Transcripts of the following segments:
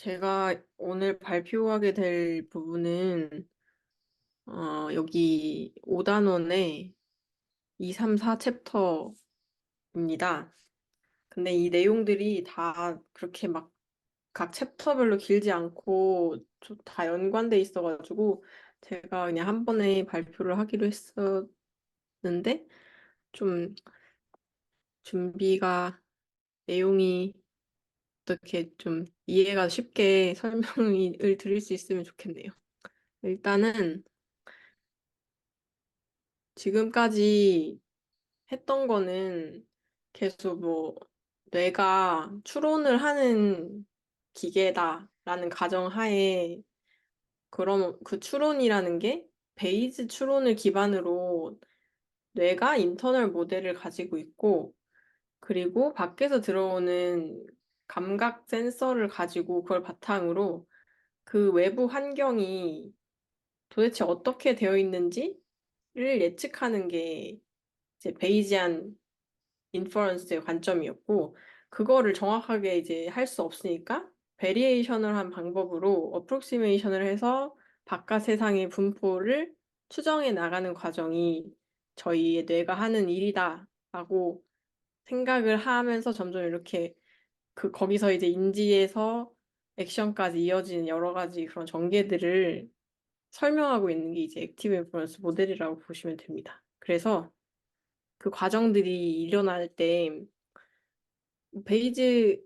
제가 오늘 발표하게 될 부분은 여기 5단원의 2, 3, 4 챕터입니다. 근데 이 내용들이 다 그렇게 막 각 챕터별로 길지 않고 다 연관돼 있어가지고 제가 그냥 한 번에 발표를 하기로 했었는데 좀 준비가 내용이 어떻게 좀 이해가 쉽게 설명을 드릴 수 있으면 좋겠네요. 일단은 지금까지 했던 거는 계속 뭐 뇌가 추론을 하는 기계다라는 가정하에 그럼 그 추론이라는 게 베이즈 추론을 기반으로 뇌가 인터널 모델을 가지고 있고 그리고 밖에서 들어오는 감각 센서를 가지고 그걸 바탕으로 그 외부 환경이 도대체 어떻게 되어 있는지를 예측하는 게 이제 베이지안 인퍼런스의 관점이었고 그거를 정확하게 이제 할 수 없으니까 베리에이션을 한 방법으로 어프록시메이션을 해서 바깥 세상의 분포를 추정해 나가는 과정이 저희의 뇌가 하는 일이다라고 생각을 하면서 점점 이렇게 거기서 이제 인지에서 액션까지 이어지는 여러 가지 그런 전개들을 설명하고 있는 게 이제 액티브 인퍼런스 모델이라고 보시면 됩니다. 그래서 그 과정들이 일어날 때 베이지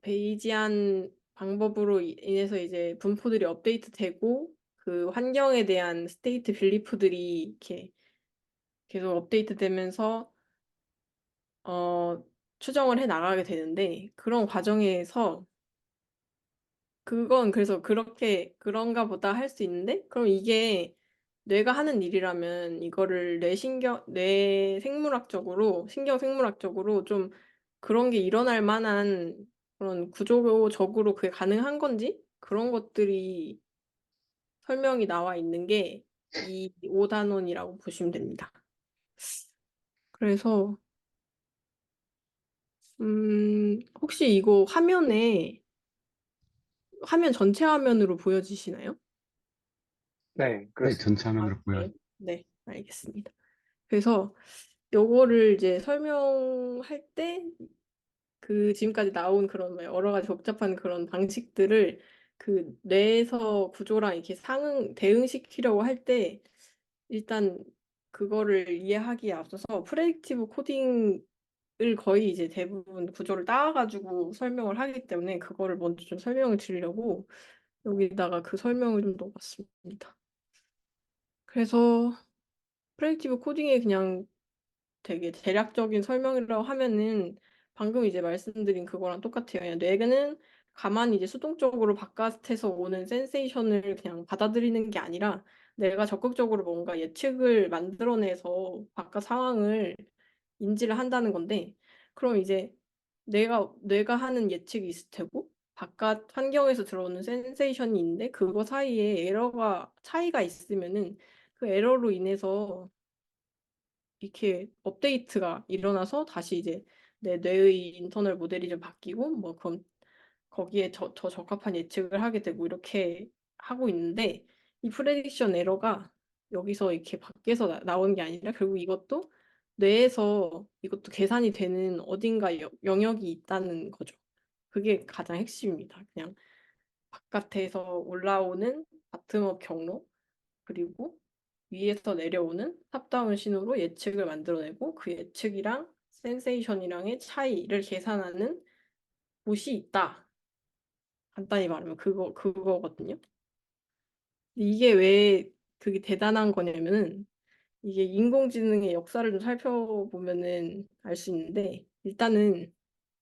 베이지안 방법으로 인해서 이제 분포들이 업데이트되고 그 환경에 대한 스테이트 빌리프들이 이렇게 계속 업데이트되면서 추정을 해 나가게 되는데 그런 과정에서 그건 그래서 그렇게 그런가 보다 할 수 있는데 그럼 이게 뇌가 하는 일이라면 이거를 뇌 생물학적으로 신경 생물학적으로 좀 그런 게 일어날 만한 그런 구조적으로 그게 가능한 건지 그런 것들이 설명이 나와 있는 게 이 5단원이라고 보시면 됩니다. 그래서 혹시 이거 화면 전체 화면으로 보여지시나요? 네, 네, 그렇습니다. 전체 화면으로 보여요. 네. 네, 알겠습니다. 그래서 요거를 이제 설명할 때 그 지금까지 나온 그런 뭐 여러 가지 복잡한 그런 방식들을 그 뇌에서 구조랑 이렇게 대응시키려고 할 때 일단 그거를 이해하기에 앞서서 프레딕티브 코딩을 거의 이제 대부분 구조를 따와가지고 설명을 하기 때문에 그거를 먼저 좀 설명을 드리려고 여기다가 그 설명을 좀 넣어봤습니다. 그래서 프레딕티브 코딩에 그냥 되게 대략적인 설명이라고 하면은 방금 이제 말씀드린 그거랑 똑같아요. 그냥 뇌는 가만히 이제 수동적으로 바깥에서 오는 센세이션을 그냥 받아들이는 게 아니라 내가 적극적으로 뭔가 예측을 만들어내서 바깥 상황을 인지를 한다는 건데 그럼 이제 뇌가 하는 예측이 있을 테고 바깥 환경에서 들어오는 센세이션이 있는데 그거 사이에 차이가 있으면은 그 에러로 인해서 이렇게 업데이트가 일어나서 다시 이제 내 뇌의 인터널 모델이 좀 바뀌고 뭐 그럼 거기에 더 적합한 예측을 하게 되고 이렇게 하고 있는데 이 프레딕션 에러가 여기서 이렇게 밖에서 나오는 게 아니라 결국 이것도 뇌에서 이것도 계산이 되는 어딘가 영역이 있다는 거죠. 그게 가장 핵심입니다. 그냥 바깥에서 올라오는 바텀업 경로 그리고 위에서 내려오는 탑다운 신호로 예측을 만들어내고 그 예측이랑 센세이션이랑의 차이를 계산하는 곳이 있다. 간단히 말하면 그거거든요. 이게 왜 그게 대단한 거냐면은 이게 인공지능의 역사를 좀 살펴보면은 알 수 있는데 일단은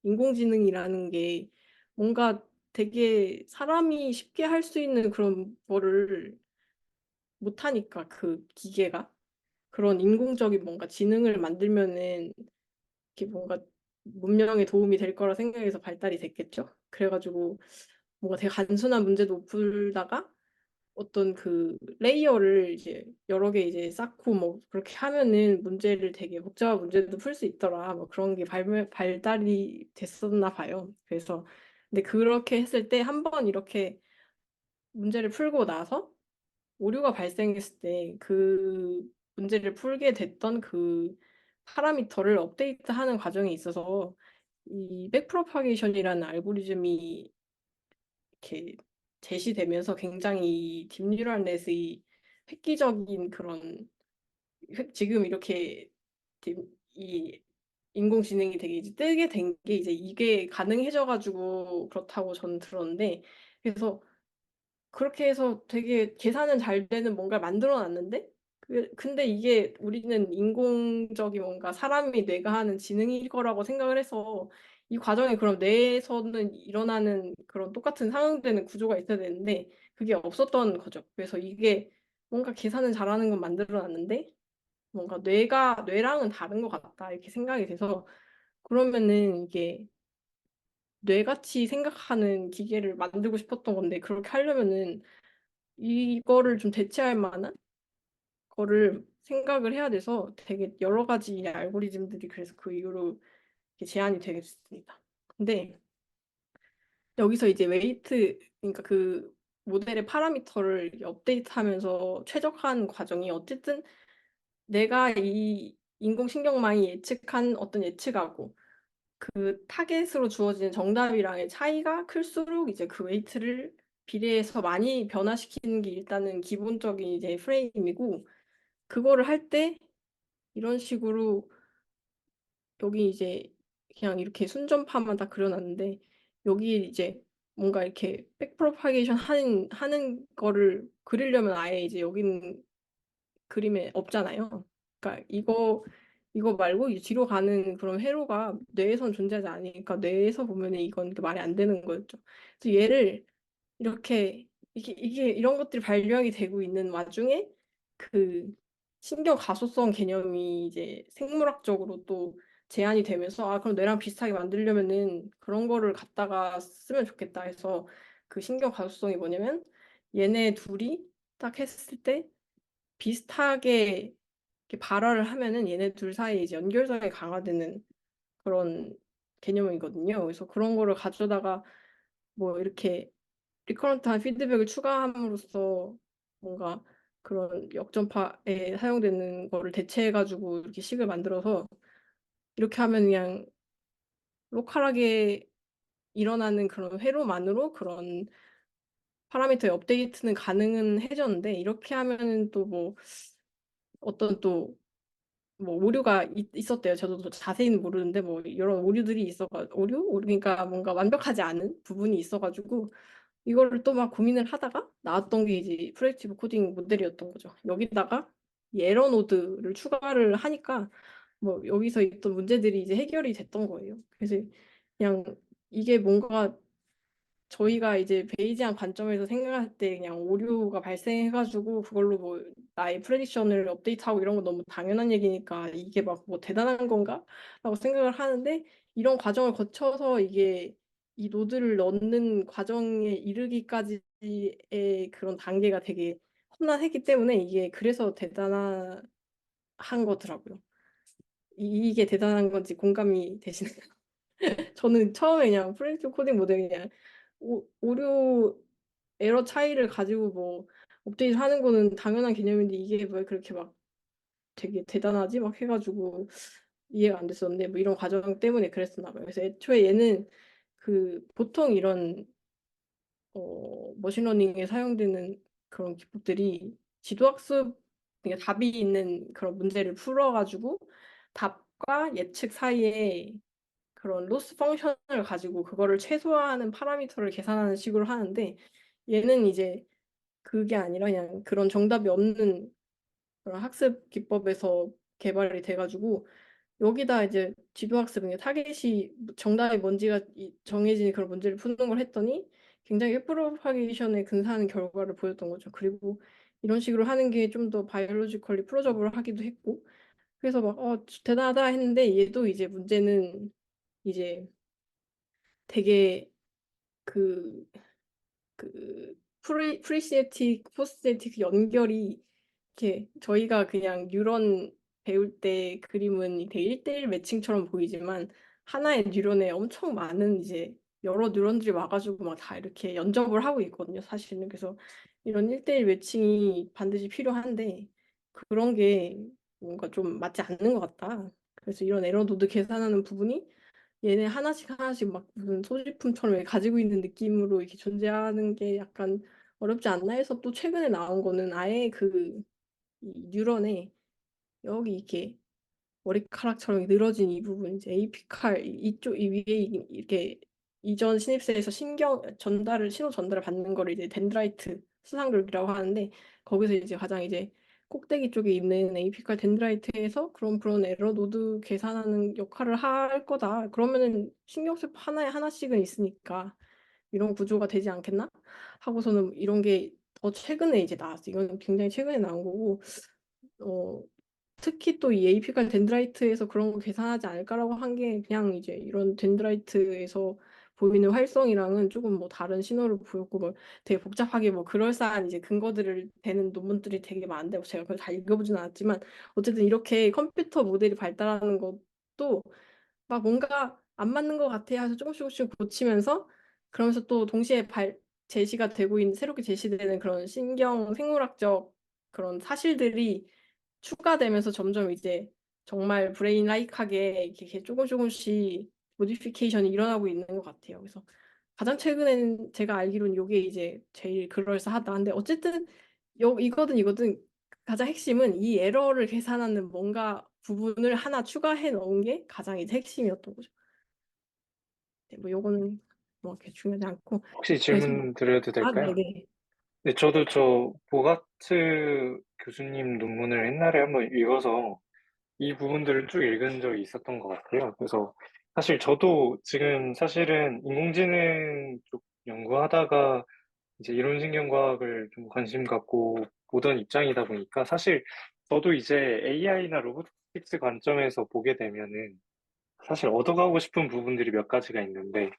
인공지능이라는 게 뭔가 되게 사람이 쉽게 할 수 있는 그런 거를 못하니까 그 기계가 그런 인공적인 뭔가 지능을 만들면은 이렇게 뭔가 문명에 도움이 될 거라 생각해서 발달이 됐겠죠. 그래가지고 뭔가 되게 단순한 문제도 풀다가 어떤 그 레이어를 이제 여러 개 이제 쌓고 뭐 그렇게 하면은 문제를 되게 복잡한 문제도 풀 수 있더라. 뭐 그런 게 발달이 됐었나 봐요. 그래서 근데 그렇게 했을 때 한 번 이렇게 문제를 풀고 나서 오류가 발생했을 때 그 문제를 풀게 됐던 그 파라미터를 업데이트하는 과정에 있어서 이 백프로파게이션이라는 알고리즘이 이렇게 제시되면서 굉장히 딥뉴럴 넷의 획기적인 그런 지금 이렇게 이 인공지능이 되게 이제 뜨게 된 게 이제 이게 가능해져 가지고 그렇다고 저는 들었는데, 그래서 그렇게 해서 되게 계산은 잘 되는 뭔가를 만들어 놨는데 근데 이게 우리는 인공적인 뭔가 사람이 뇌가 하는 지능일 거라고 생각을 해서 이 과정에 그럼 뇌에서는 일어나는 그런 똑같은 상응되는 구조가 있어야 되는데 그게 없었던 거죠. 그래서 이게 뭔가 계산은 잘하는 건 만들어 놨는데 뭔가 뇌랑은 다른 것 같다 이렇게 생각이 돼서, 그러면은 이게 뇌같이 생각하는 기계를 만들고 싶었던 건데, 그렇게 하려면은 이거를 좀 대체할 만한 거를 생각을 해야 돼서 되게 여러 가지 알고리즘들이 그래서 그 이후로 이렇게 제한이 되게 됐습니다. 근데 여기서 이제 웨이트, 그러니까 그 모델의 파라미터를 이렇게 업데이트하면서 최적화하는 과정이 어쨌든 내가 이 인공신경망이 예측한 어떤 예측하고 그 타겟으로 주어지는 정답이랑의 차이가 클수록 이제 그 웨이트를 비례해서 많이 변화시키는 게 일단은 기본적인 이제 프레임이고, 그거를 할 때 이런 식으로 여기 이제 그냥 이렇게 순전파만 다 그려놨는데 여기 이제 뭔가 이렇게 백프로파게이션 하는 거를 그리려면 아예 이제 여기는 그림에 없잖아요. 그러니까 이거 말고 이 뒤로 가는 그런 회로가 뇌에선 존재하지 않으니까 뇌에서 보면은 이건 말이 안 되는 거였죠. 그래서 얘를 이렇게 이게 이런 것들이 발견이 되고 있는 와중에 그 신경 가소성 개념이 이제 생물학적으로 또 제한이 되면서 아 그럼 뇌랑 비슷하게 만들려면은 그런 거를 갖다가 쓰면 좋겠다 해서 그 신경 가소성이 뭐냐면 얘네 둘이 딱 했을 때 비슷하게 이렇게 발화를 하면은 얘네 둘 사이에 이제 연결성이 강화되는 그런 개념이거든요. 그래서 그런 거를 가져다가 뭐 이렇게 리커런트한 피드백을 추가함으로써 뭔가 그런 역전파에 사용되는 거를 대체해가지고 이렇게 식을 만들어서 이렇게 하면 그냥 로컬하게 일어나는 그런 회로만으로 그런 파라미터의 업데이트는 가능은 해졌는데, 이렇게 하면은 또 뭐 어떤 또 뭐 오류가 있었대요. 저도 더 자세히는 모르는데 뭐 이런 오류들이 그러니까 뭔가 완벽하지 않은 부분이 있어가지고 이거를 또 막 고민을 하다가 나왔던 게 이제 프로젝티브 코딩 모델이었던 거죠. 여기다가 이 에러 노드를 추가를 하니까 뭐 여기서 있던 문제들이 이제 해결이 됐던 거예요. 그래서 그냥 이게 뭔가 저희가 이제 베이지한 관점에서 생각할 때 그냥 오류가 발생해가지고 그걸로 뭐 나의 프레딕션을 업데이트하고 이런 건 너무 당연한 얘기니까 이게 막 뭐 대단한 건가? 라고 생각을 하는데, 이런 과정을 거쳐서 이게 이 노드를 넣는 과정에 이르기까지의 그런 단계가 되게 험난했기 때문에 이게 그래서 대단한 거더라고요. 이게 대단한 건지 공감이 되시나요? 저는 처음에 그냥 프레딕티브 코딩 모델 그냥 오류 에러 차이를 가지고 뭐 업데이트 하는 거는 당연한 개념인데 이게 왜 그렇게 막 되게 대단하지? 막 해가지고 이해가 안 됐었는데 뭐 이런 과정 때문에 그랬었나 봐요. 그래서 애초에 얘는 그 보통 이런 머신러닝에 사용되는 그런 기법들이 지도학습, 그러니까 답이 있는 그런 문제를 풀어가지고 답과 예측 사이에 그런 로스 펑션을 가지고 그거를 최소화하는 파라미터를 계산하는 식으로 하는데, 얘는 이제 그게 아니라 그냥 그런 정답이 없는 그런 학습 기법에서 개발이 돼가지고 여기다 이제 지도학습, 그 타겟이 정답이 뭔지가 정해진 그런 문제를 푸는 걸 했더니 굉장히 프로파게이션에 근사한 결과를 보였던 거죠. 그리고 이런 식으로 하는 게 좀 더 바이올로지컬리 플로저블 하기도 했고, 그래서 막 대단하다 했는데 얘도 이제 문제는 이제 되게 그 프리시에틱, 포스테틱 연결이 이렇게 저희가 그냥 뉴런 배울 때 그림은 되게 1대1 매칭처럼 보이지만 하나의 뉴런에 엄청 많은 이제 여러 뉴런들이 와가지고 막 다 이렇게 연접을 하고 있거든요, 사실은. 그래서 이런 1대1 매칭이 반드시 필요한데 그런 게 뭔가 좀 맞지 않는 것 같다. 그래서 이런 에러 노드 계산하는 부분이 얘네 하나씩 하나씩 막 무슨 소지품처럼 가지고 있는 느낌으로 이렇게 존재하는 게 약간 어렵지 않나 해서 또 최근에 나온 거는 아예 이 뉴런에 여기 이렇게 머리카락처럼 늘어진 이 부분 이제 에이피칼 이쪽 이 위에 이렇게 이전 신입사에서 신호 전달을 받는 거를 이제 덴드라이트 수상극이라고 하는데 거기서 이제 가장 이제 꼭대기 쪽에 있는 에이피칼 덴드라이트에서 그런 에러 노드 계산하는 역할을 할 거다. 그러면은 신경쇠 하나에 하나씩은 있으니까 이런 구조가 되지 않겠나? 하고서는 이런 게 더 최근에 이제 나왔어. 이건 굉장히 최근에 나온 거고 어 특히 또 이 AP가 덴드라이트에서 그런 거 계산하지 않을까라고 한 게 그냥 이제 이런 덴드라이트에서 보이는 활성이랑은 조금 뭐 다른 신호를 보였고 뭐 되게 복잡하게 뭐 그럴싸한 이제 근거들을 대는 논문들이 되게 많은데 제가 그걸 다 읽어보진 않았지만 어쨌든 이렇게 컴퓨터 모델이 발달하는 것도 막 뭔가 안 맞는 것 같아 해서 조금씩 고치면서 그러면서 또 동시에 제시가 되고 있는 새롭게 제시되는 그런 생물학적 그런 사실들이 추가되면서 점점 이제 정말 브레인 라이크하게 이렇게 조금씩 모디피케이션이 일어나고 있는 것 같아요. 그래서 가장 최근에는 제가 알기로는 이게 이제 제일 그럴싸하다. 근데 어쨌든 이거든 가장 핵심은 이 에러를 계산하는 뭔가 부분을 하나 추가해 넣은 게 가장 이제 핵심이었던 거죠. 네, 뭐 요거는 뭐 이렇게 중요하지 않고 혹시 그래서 질문 드려도 될까요? 네네. 네, 저도 저 보가트 교수님 논문을 옛날에 한번 읽어서 이 부분들을 쭉 읽은 적이 있었던 것 같아요. 그래서 사실 저도 지금 사실은 인공지능 쪽 연구하다가 이제 이론신경과학을 좀 관심 갖고 보던 입장이다 보니까 사실 저도 이제 AI나 로보틱스 관점에서 보게 되면은 사실 얻어가고 싶은 부분들이 몇 가지가 있는데,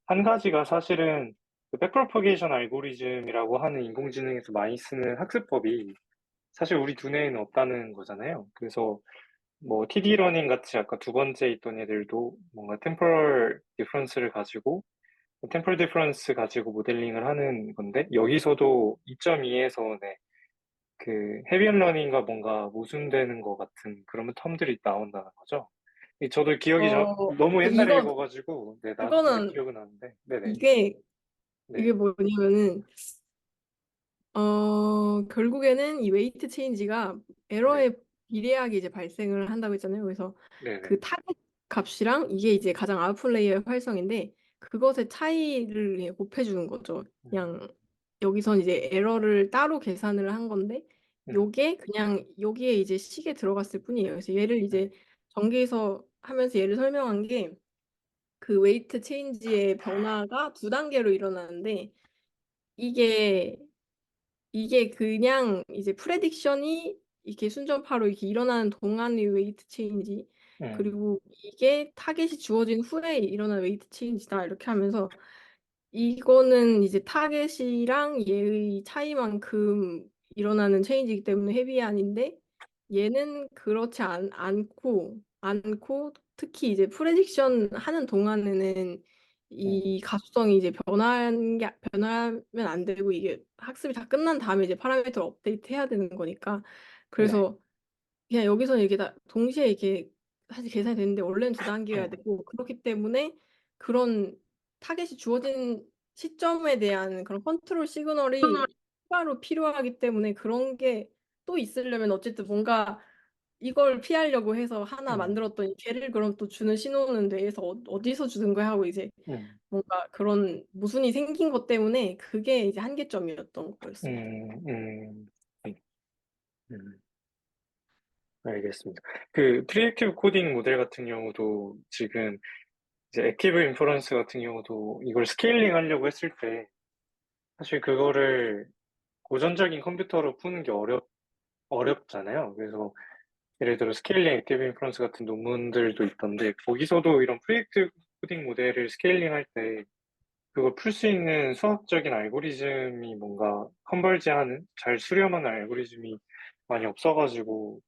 한 가지가 사실은 그 백프로퍼게이션 알고리즘이라고 하는 인공지능에서 많이 쓰는 학습법이 사실 우리 두뇌에는 없다는 거잖아요. 그래서 뭐 TD 러닝 같이 아까 두 번째 있던 애들도 뭔가 템포럴 디퍼런스를 가지고 템포럴 디퍼런스 가지고 모델링을 하는 건데 여기서도 2.2에서 그 헤비언 러닝과 뭔가 모순되는 것 같은 그런 텀들이 나온다는 거죠. 저도 기억이 너무 옛날에 이거 읽어가지고, 네, 나중에 그거는 기억은 나는데, 네네, 이게 이게 네, 뭐냐면은 결국에는 이 웨이트 체인지가 네, 에러에 비례하게 이제 발생을 한다고 했잖아요. 그래서 네네, 그 타겟 값이랑 이게 이제 가장 아웃풋 레이어의 활성인데 그것의 차이를 이제 곱해주는 거죠. 음, 그냥 여기선 이제 에러를 따로 계산을 한 건데 음, 요게 그냥 여기에 이제 식에 들어갔을 뿐이에요. 그래서 얘를 음, 이제 전개해서 하면서 얘를 설명한 게 그 웨이트 체인지의 변화가 두 단계로 일어나는데 이게 이게 그냥 이제 프레딕션이 이렇게 순전파로 이렇게 일어나는 동안의 웨이트 체인지 음, 그리고 이게 타겟이 주어진 후에 일어나는 웨이트 체인지다 이렇게 하면서 이거는 이제 타겟이랑 얘의 차이만큼 일어나는 체인지이기 때문에 헤비한인데 얘는 그렇지 않고 특히 이제 프레딕션 하는 동안에는 음, 이 가속성이 이제 변하면 안 되고 이게 학습이 다 끝난 다음에 이제 파라미터를 업데이트 해야 되는 거니까 네, 그래서 그냥 여기서는 이게 다 동시에 이렇게 사실 계산이 되는데 원래는 두 단계여야 음, 되고 그렇기 때문에 그런 타겟이 주어진 시점에 대한 그런 컨트롤 시그널이 추가로 필요하기 때문에 그런 게 또 있으려면 어쨌든 뭔가 이걸 피하려고 해서 하나 음, 만들었더니 걔를 그럼 또 주는 신호는 뇌에서 어디서 주는 거야 하고 이제 음, 뭔가 그런 모순이 생긴 것 때문에 그게 이제 한계점이었던 거였습니다. 음, 음, 알겠습니다. 그 프리액티브 코딩 모델 같은 경우도 지금 이제 액티브 인퍼런스 같은 경우도 이걸 스케일링 하려고 했을 때 사실 그거를 고전적인 컴퓨터로 푸는 게 어렵잖아요. 그래서 예를 들어 스케일링 액티브 인퍼런스 같은 논문들도 있던데 거기서도 이런 프리액티브 코딩 모델을 스케일링 할 때 그걸 풀 수 있는 수학적인 알고리즘이 뭔가 컨벌지하는 잘 수렴하는 알고리즘이 많이 없어가지고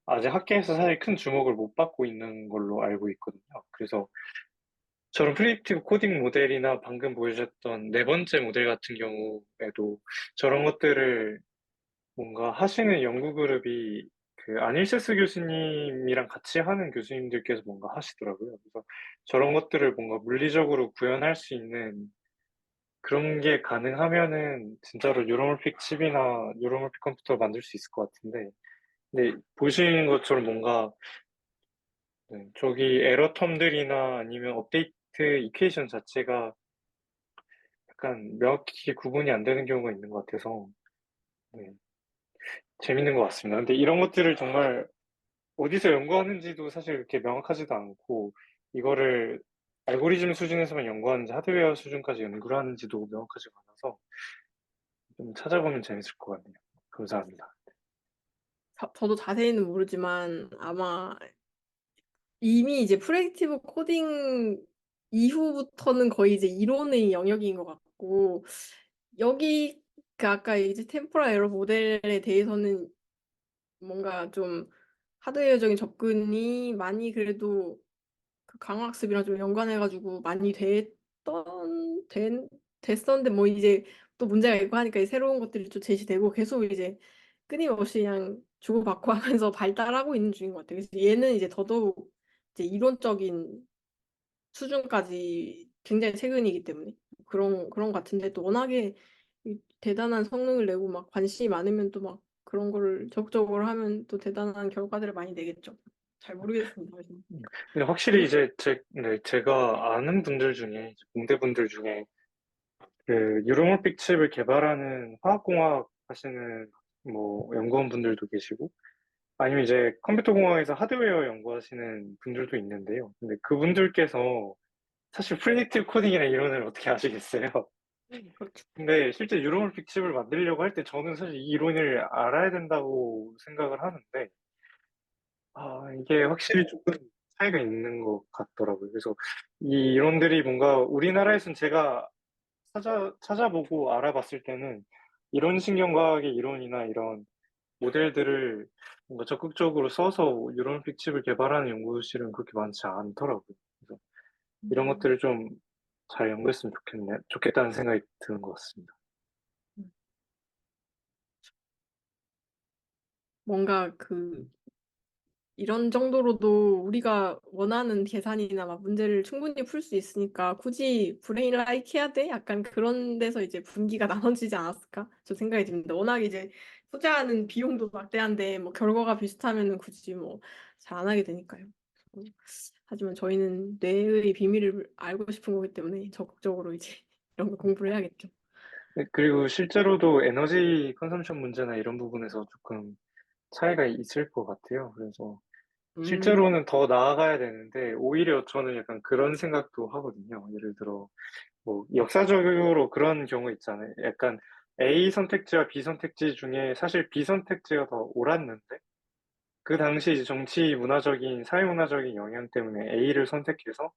아직 학계에서 사실 큰 주목을 못 받고 있는 걸로 알고 있거든요. 그래서 저런 프리딕티브 코딩 모델이나 방금 보여주셨던 네 번째 모델 같은 경우에도 저런 것들을 뭔가 하시는 연구 그룹이 그 안일세스 교수님이랑 같이 하는 교수님들께서 뭔가 하시더라고요. 그래서 저런 것들을 뭔가 물리적으로 구현할 수 있는 그런 게 가능하면은 진짜로 뉴러멀픽 칩이나 뉴러멀픽 컴퓨터 만들 수 있을 것 같은데, 근데 보시는 것처럼 뭔가 네, 저기 에러 텀들이나 아니면 업데이트 이퀘이션 자체가 약간 명확히 구분이 안 되는 경우가 있는 것 같아서 네, 재밌는 것 같습니다. 근데 이런 것들을 정말 어디서 연구하는지도 사실 그렇게 명확하지도 않고 이거를 알고리즘 수준에서만 연구하는지 하드웨어 수준까지 연구를 하는지도 명확하지가 않아서 좀 찾아보면 재밌을 것 같네요. 감사합니다. 저도 자세히는 모르지만 아마 이미 이제 프레딕티브 코딩 이후부터는 거의 이제 이론의 영역인 것 같고, 여기 그 아까 이제 템포럴 에러 모델에 대해서는 뭔가 좀 하드웨어적인 접근이 많이 그래도 그 강화학습이랑 좀 연관해가지고 많이 됐었는데 뭐 이제 또 문제가 있고 하니까 이 새로운 것들이 좀 제시되고 계속 이제 끊임없이 그냥 주고받고 하면서 발달하고 있는 중인 것 같아요. 그래서 얘는 이제 더더욱 이제 이론적인 수준까지 굉장히 최근이기 때문에 그런 것 같은데 또 워낙에 이 대단한 성능을 내고 막 관심이 많으면 또 막 그런 거를 적극적으로 하면 또 대단한 결과들을 많이 내겠죠. 잘 모르겠습니다. 그래서. 근데 확실히 음, 이제 네, 제가 아는 분들 중에 이제 공대분들 중에 그 유로몰픽 칩을 개발하는 화학공학 하시는 뭐 연구원 분들도 계시고 아니면 이제 컴퓨터 공학에서 하드웨어 연구하시는 분들도 있는데요. 근데 그분들께서 사실 프리딕티브 코딩이나 이론을 어떻게 아시겠어요? 그렇죠. 근데 실제 유로몰픽 칩을 만들려고 할 때 저는 사실 이 이론을 알아야 된다고 생각을 하는데 이게 확실히 조금 차이가 있는 것 같더라고요. 그래서 이 이론들이 뭔가 우리나라에서는 제가 찾아보고 알아봤을 때는 이론 신경과학의 이론이나 이런 모델들을 뭔가 적극적으로 써서 유로올림픽 칩을 개발하는 연구실은 그렇게 많지 않더라고요. 그래서 이런 음, 것들을 좀 잘 연구했으면 좋겠다는 생각이 드는 것 같습니다. 뭔가 그 이런 정도로도 우리가 원하는 계산이나 막 문제를 충분히 풀 수 있으니까 굳이 브레인 라이크 해야 돼? 약간 그런 데서 이제 분기가 나눠지지 않았을까? 저 생각이 듭니다. 워낙 이제 투자하는 비용도 막대한데 뭐 결과가 비슷하면은 굳이 뭐 잘 안 하게 되니까요. 하지만 저희는 뇌의 비밀을 알고 싶은 거기 때문에 적극적으로 이제 이런 거 공부를 해야겠죠. 네, 그리고 실제로도 에너지 컨섬션 문제나 이런 부분에서 조금 차이가 있을 것 같아요. 그래서 음, 실제로는 더 나아가야 되는데 오히려 저는 약간 그런 생각도 하거든요. 예를 들어 뭐 역사적으로 그런 경우 있잖아요. 약간 A 선택지와 B 선택지 중에 사실 B 선택지가 더 옳았는데 그 당시 이제 정치 문화적인 사회 문화적인 영향 때문에 A를 선택해서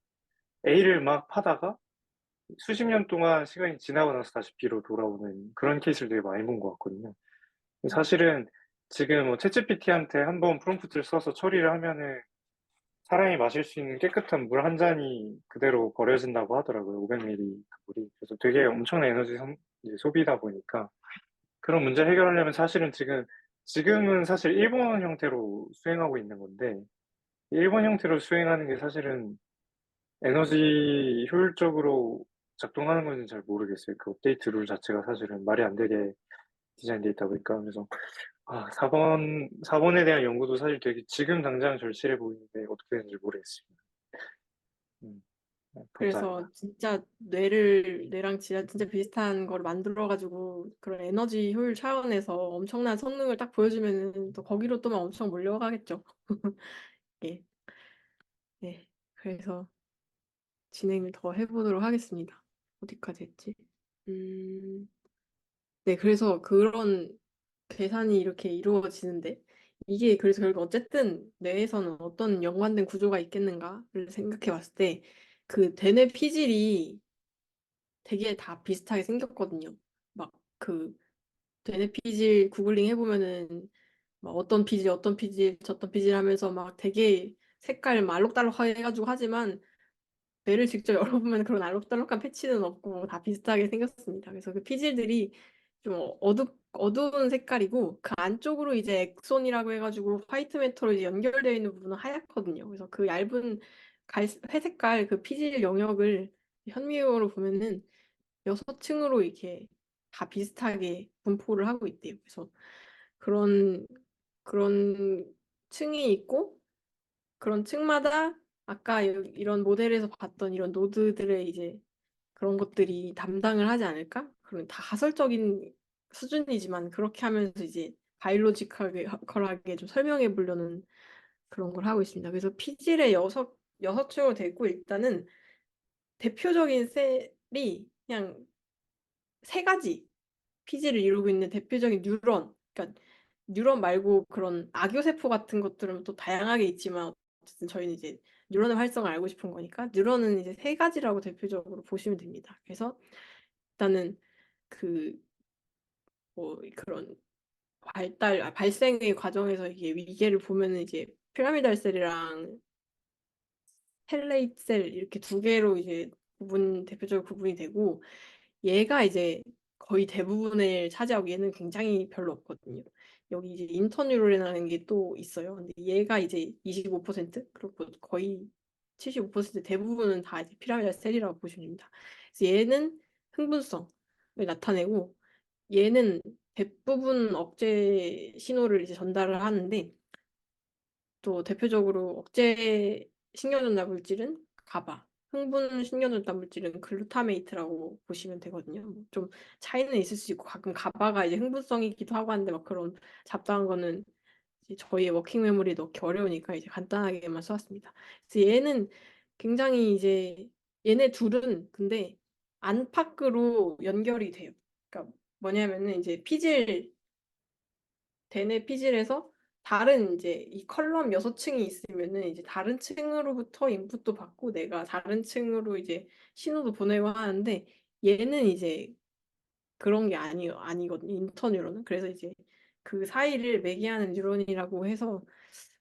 A를 막 파다가 수십 년 동안 시간이 지나고 나서 다시 B로 돌아오는 그런 케이스를 되게 많이 본 것 같거든요. 사실은 지금 뭐 챗GPT한테 한번 프롬프트를 써서 처리를 하면은 사람이 마실 수 있는 깨끗한 물 한 잔이 그대로 버려진다고 하더라고요. 500ml 그 물이. 그래서 되게 엄청난 이제 소비다 보니까 그런 문제 해결하려면 사실은 지금은 사실 일본 형태로 수행하고 있는 건데 일본 형태로 수행하는 게 사실은 에너지 효율적으로 작동하는 건지는 잘 모르겠어요. 그 업데이트 룰 자체가 사실은 말이 안 되게 디자인되어 있다 보니까. 그래서, 4번에 대한 연구도 사실 되게 지금 당장 절실해 보이는데 어떻게 되는지 모르겠습니다. 음, 네, 그래서 감사합니다. 진짜 뇌랑 진짜 비슷한 걸 만들어가지고 그런 에너지 효율 차원에서 엄청난 성능을 딱 보여주면은 또 거기로 또만 엄청 몰려가겠죠. 예. 네. 그래서 진행을 더 해보도록 하겠습니다. 어디까지 했지? 음, 네. 그래서 그런 계산이 이렇게 이루어지는데 이게 그래서 결국 어쨌든 뇌에서는 어떤 연관된 구조가 있겠는가를 생각해 봤을 때 그 대뇌 피질이 되게 다 비슷하게 생겼거든요. 막 그 되뇌 피질 구글링 해보면은 막 어떤 피질 저떤 피질 하면서 막 되게 색깔 막 알록달록 해가지고 하지만 뇌를 직접 열어보면 그런 알록달록한 패치는 없고 다 비슷하게 생겼습니다. 그래서 그 피질들이 좀 어두운 색깔이고 그 안쪽으로 이제 엑손이라고 해가지고 화이트 매터로 이제 연결되어 있는 부분은 하얗거든요. 그래서 그 얇은 회색깔 그 피질 영역을 현미경으로 보면은 6층으로 이렇게 다 비슷하게 분포를 하고 있대요. 그래서 그런 그런 층이 있고 그런 층마다 아까 이런 모델에서 봤던 이런 노드들의 이제 그런 것들이 담당을 하지 않을까? 그런 다 가설적인 수준이지만 그렇게 하면서 이제 바이올로지컬하게 좀 설명해 보려는 그런 걸 하고 있습니다. 그래서 피질의 여섯 층으로 돼 있고 일단은 대표적인 셀이 그냥 세 가지 피지를 이루고 있는 대표적인 뉴런, 그러니까 뉴런 말고 그런 악교세포 같은 것들은 또 다양하게 있지만 어쨌든 저희는 이제 뉴런의 활성을 알고 싶은 거니까 뉴런은 이제 세 가지라고 대표적으로 보시면 됩니다. 그래서 일단은 그 뭐 그런 발생의 과정에서 이게 위계를 보면은 이제 피라미달 셀이랑 텔레이트 셀 이렇게 두 개로 이제 대표적으로 구분이 되고 얘가 이제 거의 대부분을 차지하고 얘는 굉장히 별로 없거든요. 여기 이제 인터뉴럴이라는 게 또 있어요. 근데 얘가 이제 25% 그리고 거의 75% 대부분은 다 이제 피라미드 셀이라고 보시면 됩니다. 그래서 얘는 흥분성을 나타내고 얘는 대부분 억제 신호를 이제 전달을 하는데 또 대표적으로 억제 신경전달 물질은 가바, 흥분 신경전달 물질은 글루타메이트라고 보시면 되거든요. 뭐좀 차이는 있을 수 있고 가끔 가바가 이제 흥분성이기도 하고 하는데 막 그런 잡다한 거는 이제 저희의 워킹 메모리에 넣기 어려우니까 이제 간단하게만 써왔습니다. 그래서 얘는 굉장히 이제 얘네 둘은 근데 안팎으로 연결이 돼요. 그러니까 뭐냐면은 이제 피질 대뇌 피질에서 다른 이제 이 컬럼 6층이 있으면은 이제 다른 층으로부터 인풋도 받고 내가 다른 층으로 이제 신호도 보내고 하는데 얘는 이제 그런 게 아니거든요. 인터뉴런은. 그래서 이제 그 사이를 매개하는 뉴런이라고 해서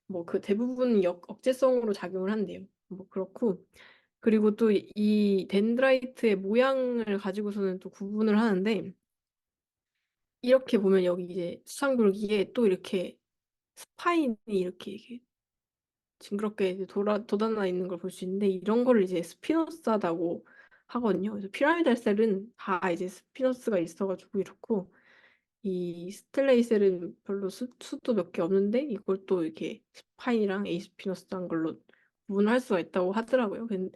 뭐 그 대부분 억제성으로 작용을 한대요. 뭐 그렇고 그리고 또 이 덴드라이트의 모양을 가지고서는 또 구분을 하는데 이렇게 보면 여기 이제 수상돌기에 또 이렇게 스파인이 이렇게 징그럽게 이제 돋아나 있는 걸 볼 수 있는데 이런 거를 이제 스피노사다고 하거든요. 그래서 피라미달 셀은 다 이제 스피노스가 있어가지고 이렇고 이 스텔레이셀은 별로 수도 몇 개 없는데 이걸 또 이렇게 스파인이랑 에이스피너스한 걸로 구분할 수가 있다고 하더라고요. 근데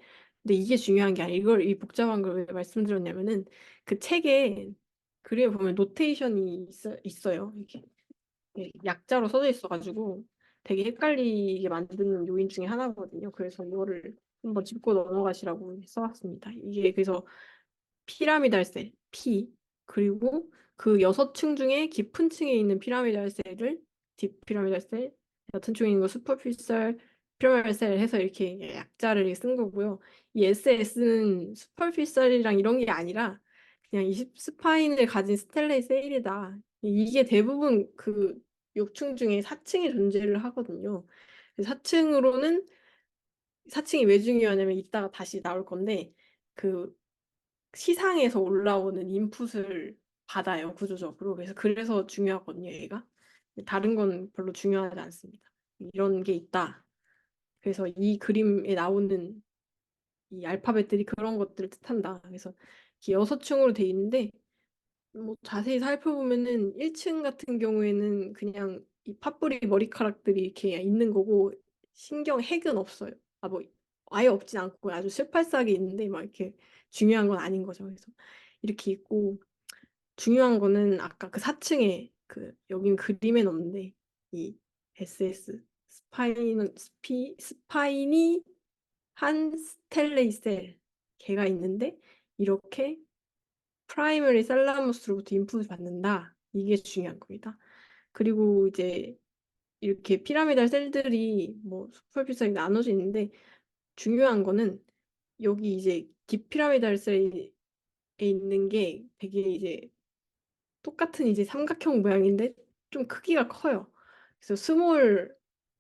이게 중요한 게 아니라 이걸 이 복잡한 걸 왜 말씀드렸냐면은 그 책에 그림에 보면 노테이션이 있어요. 이렇게 약자로 써져 있어가지고 되게 헷갈리게 만드는 요인 중에 하나거든요. 그래서 이거를 한번 짚고 넘어가시라고 써왔습니다. 이게 그래서 피라미달 셀, P 그리고 그 6층 중에 깊은 층에 있는 피라미달 셀을 딥피라미달 셀, 얕은 층에 있는 거 슈퍼피셜 피라미달 셀 해서 이렇게 약자를 쓴 거고요. 이 SS는 슈퍼피셜이랑 이런 게 아니라 그냥 20 스파인을 가진 스텔레이 셀이다. 이게 대부분 그 6층 중에 4층에 존재를 하거든요. 4층이 왜 중요하냐면 이따가 다시 나올 건데 그 시상에서 올라오는 인풋을 받아요, 구조적으로. 그래서 중요하거든요, 얘가. 다른 건 별로 중요하지 않습니다. 이런 게 있다. 그래서 이 그림에 나오는 이 알파벳들이 그런 것들을 뜻한다. 그래서 이렇게 6층으로 돼 있는데 뭐 자세히 살펴보면은 1층 같은 경우에는 그냥 이 팥뿌리 머리카락들이 이렇게 있는 거고 핵은 없어요. 아 뭐 아예 없진 않고 아주 슬팔싸게 있는데 막 이렇게 중요한 건 아닌 거죠. 그래서 이렇게 있고 중요한 거는 아까 그 4층에 그 여긴 그림엔 없는데 이 SS 스파인이 한 스텔레이셀 걔가 있는데 이렇게 프라이머리 셀라무스로부터 인풋을 받는다. 이게 중요한 겁니다. 그리고 이제 이렇게 피라미달 셀들이 뭐 슈퍼피셜이 나눠져 있는데 중요한 거는 여기 이제 딥피라미달 셀에 있는 게 되게 이제 똑같은 이제 삼각형 모양인데 좀 크기가 커요. 그래서 스몰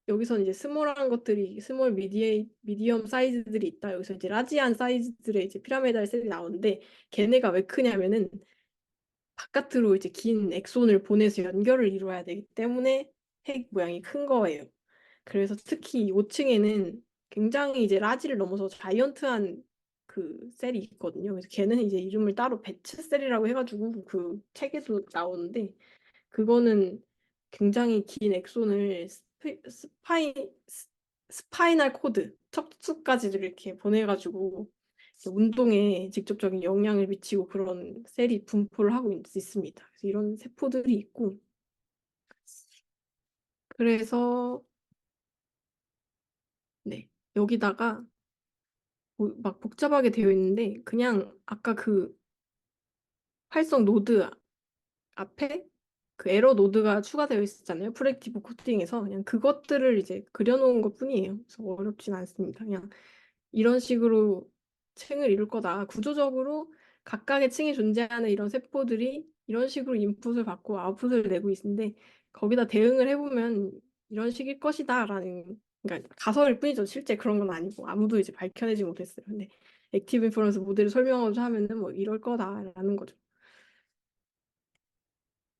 여기서는 이제 스몰한 것들이 스몰 미디엄 사이즈들이 있다. 여기서 이제 라지한 사이즈들의 이제 피라미달 셀이 나오는데 걔네가 왜 크냐면은 바깥으로 이제 긴 엑손을 보내서 연결을 이루어야 되기 때문에 핵 모양이 큰 거예요. 그래서 특히 5층에는 굉장히 이제 라지를 넘어서 자이언트한 그 셀이 있거든요. 그래서 걔는 이제 이름을 따로 배츠 셀이라고 해가지고 그 책에도 나오는데 그거는 굉장히 긴 엑손을 스파이널 코드, 척추까지 이렇게 보내가지고 운동에 직접적인 영향을 미치고 그런 셀이 분포를 하고 있습니다. 그래서 이런 세포들이 있고 그래서 네 여기다가 막 복잡하게 되어 있는데 그냥 아까 그 활성 노드 앞에 그 에러 노드가 추가되어 있었잖아요. 프로액티브 코팅에서 그냥 그것들을 이제 그려놓은 것뿐이에요. 그래서 어렵진 않습니다. 그냥 이런 식으로 층을 이룰 거다. 구조적으로 각각의 층에 존재하는 이런 세포들이 이런 식으로 인풋을 받고 아웃풋을 내고 있는데 거기다 대응을 해보면 이런 식일 것이다라는 그러니까 가설일 뿐이죠. 실제 그런 건 아니고 아무도 이제 밝혀내지 못했어요. 근데 액티브 인퍼런스 모델을 설명하고자 하면은 뭐 이럴 거다라는 거죠.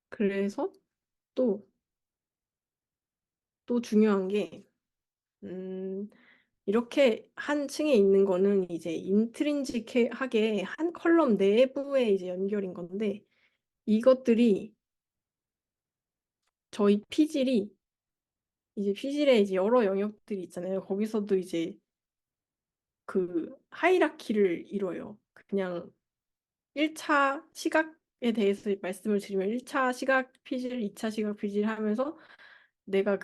그래서 또 또 중요한 게, 음, 이렇게 한 층에 있는 거는 이제 인트린직하게 한 컬럼 내부에 이제 연결인 건데, 이것들이 저희 피질이 이제 피질에 이제 여러 영역들이 있잖아요. 거기서도 이제 그 하이라키를 이뤄요. 그냥 1차 시각에 대해서 말씀을 드리면 1차 시각 피질, 2차 시각 피질 하면서 내가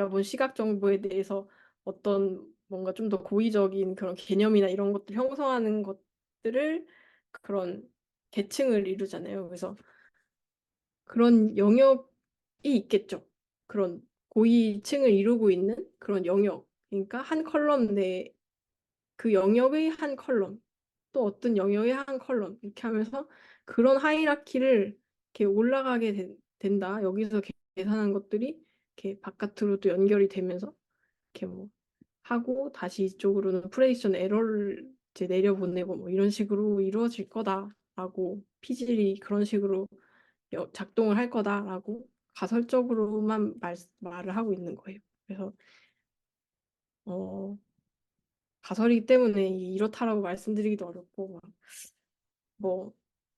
본 시각 정보에 대해서 어떤 뭔가 좀 더 고의적인 그런 개념이나 이런 것들 형성하는 것들을 그런 계층을 이루잖아요. 그래서 그런 영역이 있겠죠. 그런 고위층을 이루고 있는 그런 영역. 그러니까 한 컬럼 내 그 영역의 한 컬럼, 또 어떤 영역의 한 컬럼 이렇게 하면서 그런 하이라키를 이렇게 올라가게 된다. 여기서 계산한 것들이 이렇게 바깥으로 또 연결이 되면서 이렇게 뭐 하고 다시 이쪽으로는 프레디션 에러를 이제 내려보내고 뭐 이런 식으로 이루어질 거다라고 피질이 그런 식으로 작동을 할 거다라고 가설적으로만 말을 하고 있는 거예요. 그래서 어, 가설이기 때문에 이렇다라고 말씀드리기도 어렵고 막 뭐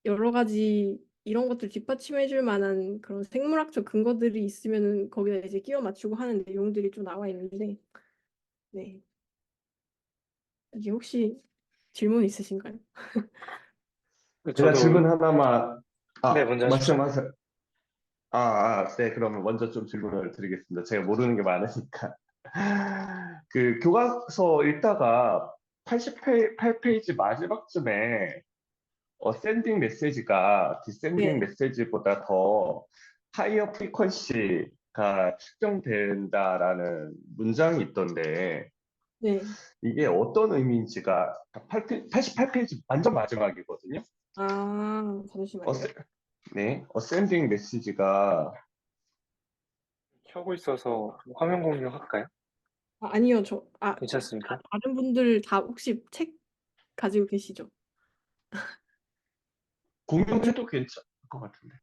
여러 가지 이런 것들 뒷받침해 줄 만한 그런 생물학적 근거들이 있으면은 거기다 이제 끼워 맞추고 하는 내용들이 좀 나와 있는데 네. 이게 혹시 질문 있으신가요? 제가 저도, 질문 하나만, 네, 먼저 하십시오. 말씀하세요. 네, 그러면 먼저 좀 질문을 드리겠습니다. 제가 모르는 게 많으니까. 그 교과서 읽다가 88페이지 마지막쯤에 어센딩 메시지가 디센딩 네, 메시지보다 더 하이어 프리퀀시가 측정된다라는 문장이 있던데 네. 이게 어떤 의미인지가 88페이지 완전 마지막이거든요. 아, 잠시만요. 어세, 네, 어센딩 메시지가 켜고 있어서 화면 공유할까요? 아, 아니요, 괜찮습니까? 다른 분들 다 혹시 책 가지고 계시죠? 공유해도 괜찮을 것 같은데.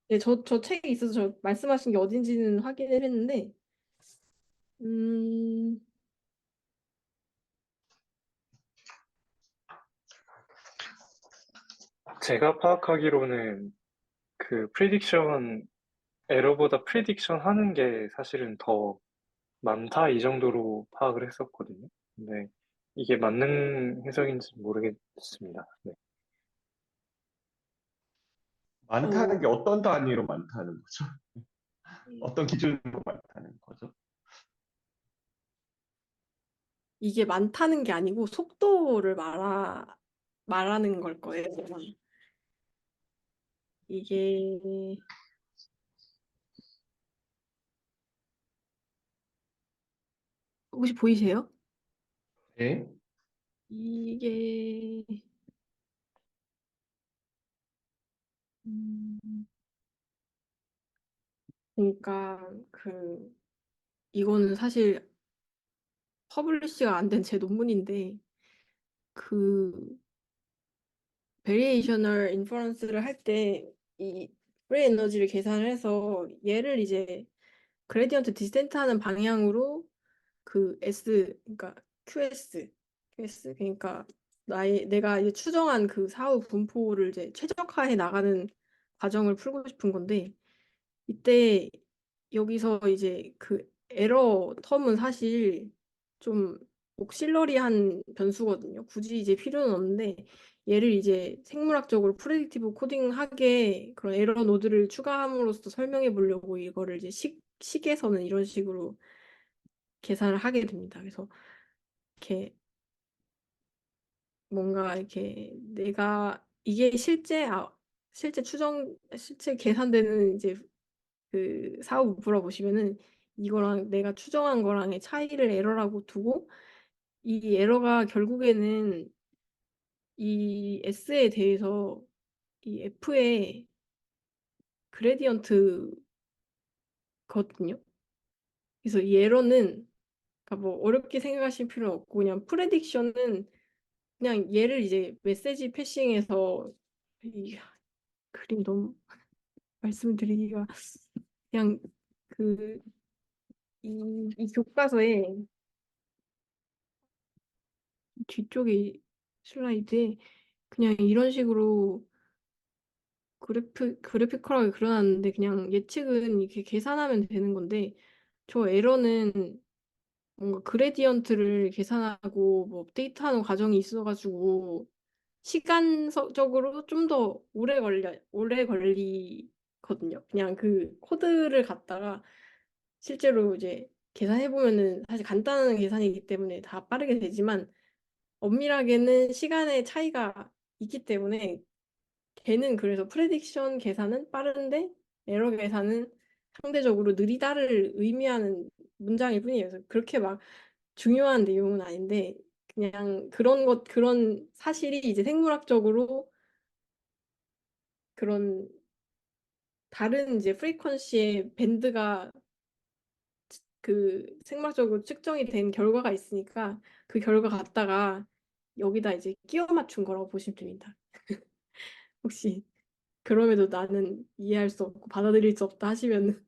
네, 저 책이 있어서 저 말씀하신 게 어딘지는 확인을 했는데, 음, 제가 파악하기로는 그 프리딕션 에러보다 프리딕션 하는 게 사실은 더 많다 이 정도로 파악을 했었거든요. 근데 이게 맞는 해석인지 모르겠습니다. 네. 어, 많다는 게 어떤 단위로 많다는 거죠? 어떤 기준으로 많다는 거죠? 이게 많다는 게 아니고 속도를 말하는 걸 거예요. 이게, 혹시 보이세요? 네. 이게, 그러니까 그 이거는 사실 퍼블리시가 안 된 제 논문인데 그 베리에이셔널 인퍼런스를 할 때 이 프리 에너지를 계산을 해서 얘를 이제 그레디언트 디센트 하는 방향으로 그 S 그러니까 QS 그러니까 내가 이제 추정한 그 사후 분포를 이제 최적화해 나가는 과정을 풀고 싶은 건데 이때 여기서 이제 그 에러 텀은 사실 좀 옥실러리한 변수거든요. 굳이 이제 필요는 없는데 얘를 이제 생물학적으로 프레딕티브 코딩하게 그런 에러 노드를 추가함으로써 설명해 보려고 이거를 이제 식에서는 이런 식으로 계산을 하게 됩니다. 그래서 이렇게 뭔가 이렇게 내가 이게 실제 계산되는 이제 그 사후 물어보시면은 이거랑 내가 추정한 거랑의 차이를 에러라고 두고 이 에러가 결국에는 이 S에 대해서 이 F의 그레디언트거든요. 그래서 이 에러는 그러니까 뭐 어렵게 생각하실 필요는 없고 그냥 프레딕션은 그냥 얘를 이제 메시지 패싱해서 이 그림 너무 말씀드리기가 그냥 그 이 교과서에 뒤쪽에 슬라이드에 그냥 이런 식으로 그래피컬하게 그려놨는데 그냥 예측은 이렇게 계산하면 되는 건데 저 에러는 뭔가 그레디언트를 계산하고 뭐 업데이트하는 과정이 있어가지고 시간적으로 좀 더 오래 걸리거든요. 그냥 그 코드를 갖다가 실제로 이제 계산해 보면은 사실 간단한 계산이기 때문에 다 빠르게 되지만 엄밀하게는 시간의 차이가 있기 때문에 걔는 그래서 프레딕션 계산은 빠른데 에러 계산은 상대적으로 느리다를 의미하는 문장일 뿐이에요. 그래서 그렇게 막 중요한 내용은 아닌데 그냥 그런 사실이 이제 생물학적으로 그런 다른 이제 프리퀀시의 밴드가 그 생물학적으로 측정이 된 결과가 있으니까 그 결과 갖다가 여기다 이제 끼워 맞춘 거라고 보시면 됩니다. 혹시 그럼에도 나는 이해할 수 없고 받아들일 수 없다 하시면은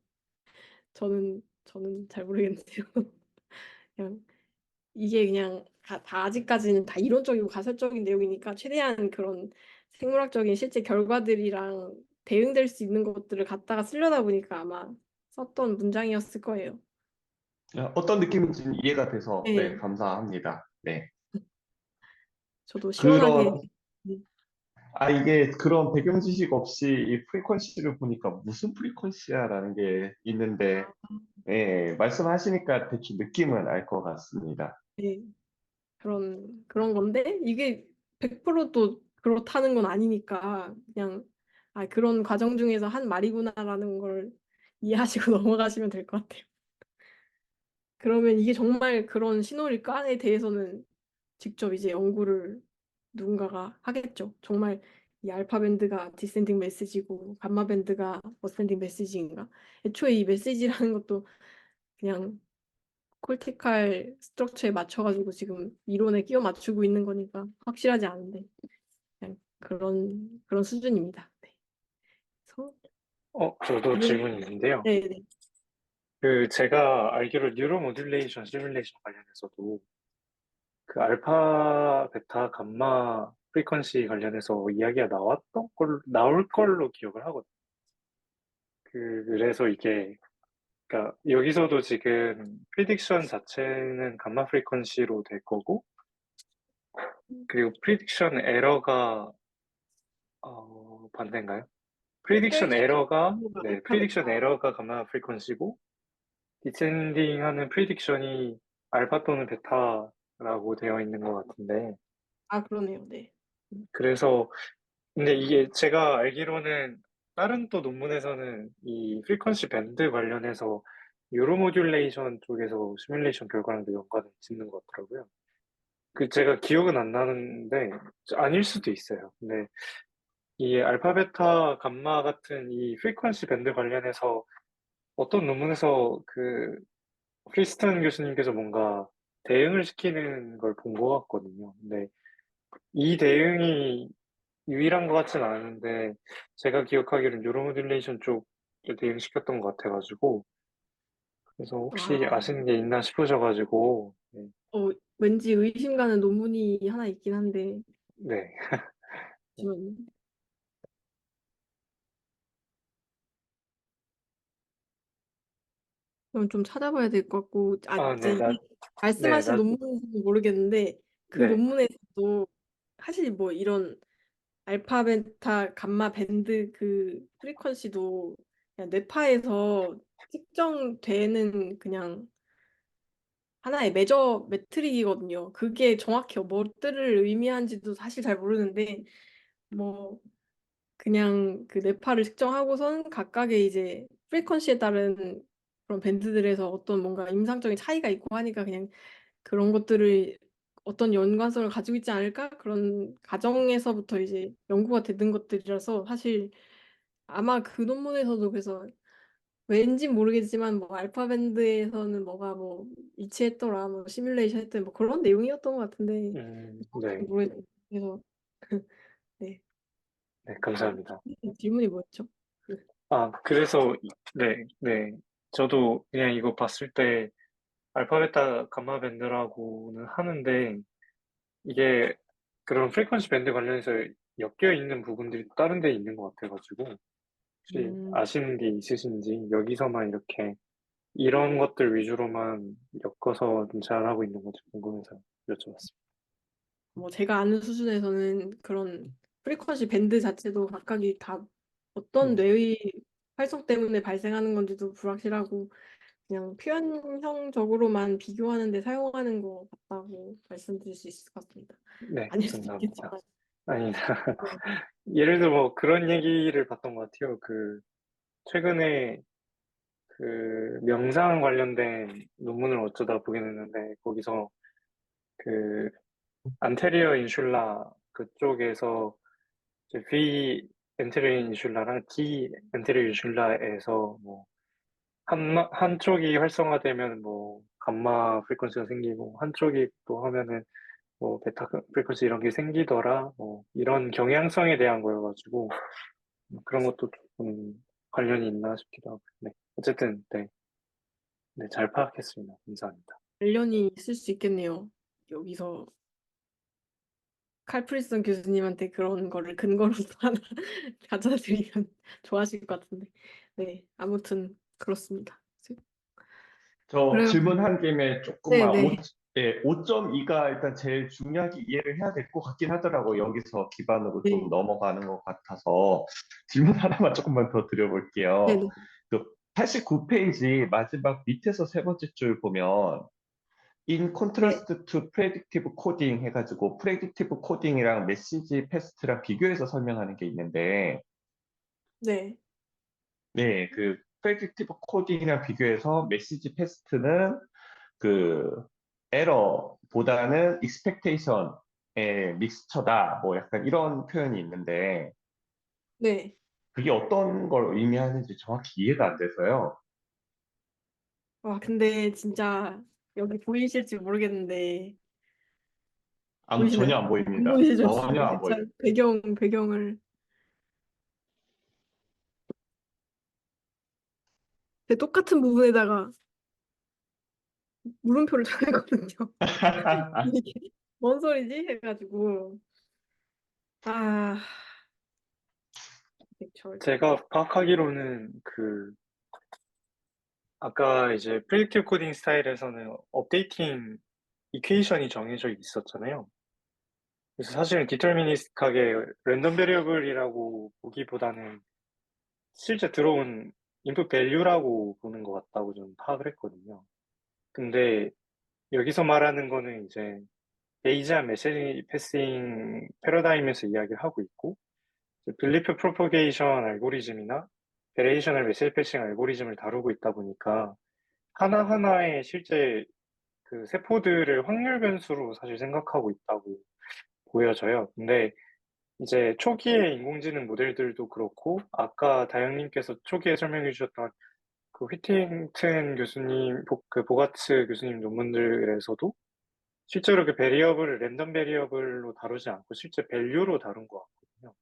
저는 잘 모르겠는데요. 그냥 이게 그냥 다 아직까지는 다 이론적이고 가설적인 내용이니까 최대한 그런 생물학적인 실제 결과들이랑 대응될 수 있는 것들을 갖다가 쓰려다 보니까 아마 썼던 문장이었을 거예요. 어떤 느낌인지는 이해가 돼서 네, 네, 감사합니다. 네. 저도 시원하게 그런, 네. 이게 그런 배경 지식 없이 이 프리퀀시를 보니까 무슨 프리퀀시야라는 게 있는데, 예, 말씀하시니까 대충 느낌은 알 것 같습니다. 네, 그런 건데 이게 100%또 그렇다는 건 아니니까 그냥 그런 과정 중에서 한 말이구나라는 걸 이해하시고 넘어가시면 될 것 같아요. 그러면 이게 정말 그런 신호일까에 대해서는 직접 이제 연구를 누군가가 하겠죠. 정말 이 알파 밴드가 디센딩 메시지고 감마 밴드가 어센딩 메시지인가? 애초에 이 메시지라는 것도 그냥 콜티칼 스트럭처에 맞춰가지고 지금 이론에 끼워 맞추고 있는 거니까 확실하지 않은데 그냥 그런 수준입니다. 네. 그래서 저도 이런 질문이 있는데요. 네네. 그 제가 알기로 뉴로 모듈레이션 시뮬레이션 관련해서도 그 알파, 베타, 감마 프리퀀시 관련해서 이야기가 나올 걸로 기억을 하거든요. 그래서 이게, 그러니까 여기서도 지금 프리딕션 자체는 감마 프리퀀시로 될 거고, 그리고 프리딕션 에러가, 반대인가요? 프리딕션 에러가 감마 프리퀀시고, 디센딩 하는 프리딕션이 알파 또는 베타라고 되어 있는 것 같은데, 그러네요. 네. 그래서 근데 이게 제가 알기로는 다른 또 논문에서는 이 프리퀀시 밴드 관련해서 유로 모듈레이션 쪽에서 시뮬레이션 결과랑도 연관을 짓는 것 같더라고요. 그 제가 기억은 안 나는데 아닐 수도 있어요. 근데 이 알파, 베타, 감마 같은 이 프리퀀시 밴드 관련해서 어떤 논문에서 그 프리스턴 교수님께서 뭔가 대응을 시키는 걸 본 것 같거든요. 근데 이 대응이 유일한 것 같진 않은데 제가 기억하기로는 뉴로모듈레이션 쪽에 대응시켰던 것 같아가지고 그래서 혹시 아, 아시는 게 있나 싶으셔가지고 네, 왠지 의심 가는 논문이 하나 있긴 한데, 네, 잠시만요. 그럼 좀 찾아봐야 될 것 같고, 네, 이제 이 말씀하신 논문인지 모르겠는데, 그 네, 논문에서도 사실 뭐 이런 알파, 베타, 감마 밴드 그 프리퀀시도 그냥 뇌파에서 측정되는 그냥 하나의 매트릭이거든요. 그게 정확히 뭐를 의미하는지도 사실 잘 모르는데, 뭐 그냥 그 뇌파를 측정하고선 각각의 이제 프리퀀시에 따른 그런 밴드들에서 어떤 뭔가 임상적인 차이가 있고 하니까 그냥 그런 것들을 어떤 연관성을 가지고 있지 않을까? 그런 가정에서부터 이제 연구가 되는 것들이라서 사실 아마 그 논문에서도 그래서 왠지 모르겠지만 뭐 알파 밴드에서는 뭐가 뭐 이치했더라 뭐 시뮬레이션 했더니 뭐 그런 내용이었던 것 같은데 정확히 네, 모르겠어요. 그래서 네. 네, 아, 감사합니다. 질문이 뭐였죠? 그래서 네, 네, 저도 그냥 이거 봤을 때 알파, 베타, 감마 밴드라고는 하는데 이게 그런 프리퀀시 밴드 관련해서 엮여 있는 부분들이 또 다른 데 있는 것 같아가지고 혹시 음, 아시는 게 있으신지 여기서만 이렇게 이런 것들 위주로만 엮어서 좀 제안하고 있는 건지 궁금해서 여쭤봤습니다. 뭐 제가 아는 수준에서는 그런 프리퀀시 밴드 자체도 각각이 다 어떤 음, 뇌의 활성 때문에 발생하는 건지도 불확실하고 그냥 표현형적으로만 비교하는 데 사용하는 것 같다고 말씀드릴 수 있을 것 같습니다. 네, 아닐 수도 감사합니다. 있겠지만. 아니, 네. 예를 들어 뭐 그런 얘기를 봤던 것 같아요. 최근에 명상 관련된 논문을 어쩌다 보게 됐는데, 거기서 그, 안테리어 인슐라 그쪽에서 이제 V 엔테리어 인슐라랑 D 엔테리어 인슐라에서 뭐, 한쪽이 활성화되면 뭐, 감마 프리퀀시가 생기고, 한쪽이 또 하면은 뭐, 베타 프리퀀시 이런 게 생기더라, 뭐, 이런 경향성에 대한 거여가지고, 그런 것도 조금 관련이 있나 싶기도 하고, 네. 어쨌든, 네. 네, 잘 파악했습니다. 감사합니다. 관련이 있을 수 있겠네요. 여기서 칼 프리슨 교수님한테 그런 거를 근거로 하나 가져드리면 좋아하실 것 같은데. 네, 아무튼 그렇습니다. 저 그래요. 질문한 김에 조금만 네네. 5.2가 일단 제일 중요하게 이해를 해야 될 것 같긴 하더라고요. 여기서 기반으로 좀 네. 넘어가는 것 같아서 질문 하나만 조금만 더 드려볼게요. 네네. 그 89페이지 마지막 밑에서 세 번째 줄 보면 In 네. contrast to predictive coding 해가지고 predictive coding이랑 메시지 패스트랑 비교해서 설명하는 게 있는데 네. 네, 그 predictive coding이랑 비교해서 메시지 패스트는 그 에러보다는 expectation의 믹스처다. 뭐 약간 이런 표현이 있는데 네. 그게 어떤 걸 의미하는지 정확히 이해가 안 돼서요. 와, 근데 진짜 여기 보이실지 모르겠는데 보이시나요? 전혀 안 안 보입니다. 보이시죠? 전혀 안 진짜 보여요. 배경을 근데 똑같은 부분에다가 물음표를 쳐냈거든요. 이게 뭔 소리지? 해가지고 아, 텍스처. 제가 파악하기로는 아까 이제 프리딕티브 코딩 스타일에서는 업데이팅 이퀘이션이 정해져 있었잖아요. 그래서 사실은 디터미니스틱하게 랜덤 베리어블이라고 보기보다는 실제 들어온 인풋 밸류라고 보는 것 같다고 좀 파악을 했거든요. 근데 여기서 말하는 거는 이제 베이지한 메시지 패싱 패러다임에서 이야기를 하고 있고, 빌리프 프로포게이션 알고리즘이나 베레이셔널 메시지 패싱 알고리즘을 다루고 있다 보니까 하나하나의 실제 그 세포들을 확률 변수로 사실 생각하고 있다고 보여져요. 근데 이제 초기의 인공지능 모델들도 그렇고, 아까 다영님께서 초기에 설명해 주셨던 그 휘팅튼 교수님, 그 보가츠 교수님 논문들에서도 실제로 그 베리어블을 랜덤 베리어블로 다루지 않고 실제 밸류로 다룬 것 같거든요.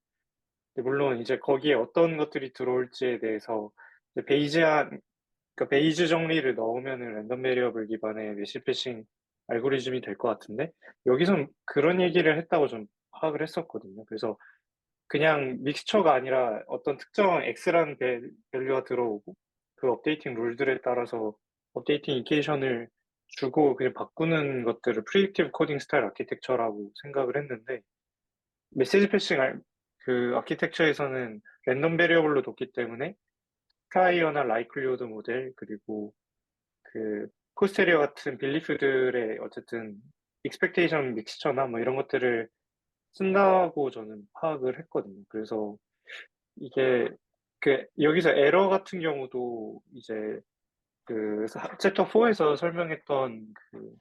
근데 물론 이제 거기에 어떤 것들이 들어올지에 대해서 이제 그러니까 베이즈 정리를 넣으면은 랜덤 베리어블 기반의 메시 패싱 알고리즘이 될 것 같은데 여기선 그런 얘기를 했다고 좀 파악을 했었거든요. 그래서 그냥 믹스처가 아니라 어떤 특정 X라는 밸류가 들어오고 그 업데이팅 룰들에 따라서 업데이팅 이케이션을 주고 그냥 바꾸는 것들을 프리딕티브 코딩 스타일 아키텍처라고 생각을 했는데 메시지 패싱 그 아키텍처에서는 랜덤 베리어블로 뒀기 때문에 프라이어나 라이클리후드 모델 그리고 그 포스테리어 같은 빌리프들의 어쨌든 익스펙테이션 믹스처나 뭐 이런 것들을 쓴다고 저는 파악을 했거든요. 그래서 이게 그 여기서 에러 같은 경우도 이제 그 챕터 4에서 설명했던 그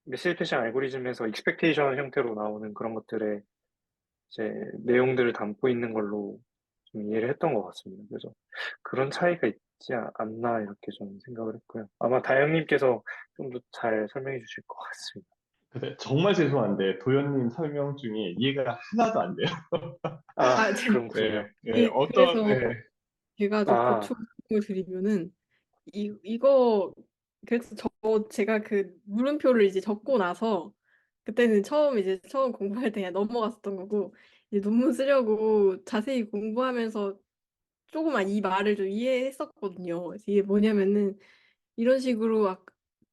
메시지 패싱 알고리즘에서 익스펙테이션 형태로 나오는 그런 것들의 이제 내용들을 담고 있는 걸로 좀 이해를 했던 것 같습니다. 그래서 그런 차이가 있지 않나 이렇게 저는 생각을 했고요. 아마 다영님께서 좀 더 잘 설명해 주실 것 같습니다. 근데 정말 죄송한데 도현님 설명 중에 이해가 하나도 안 돼요. 아, 아, 네, 그렇군요. 네, 어떤, 그래서 네, 제가 좀 아, 보충을 드리면은 이거 그래서 제가 그 물음표를 이제 적고 나서 그때는 처음 공부할 때 그냥 넘어갔었던 거고 이제 논문 쓰려고 자세히 공부하면서 조금만 이 말을 좀 이해했었거든요. 그래서 이게 뭐냐면은 이런 식으로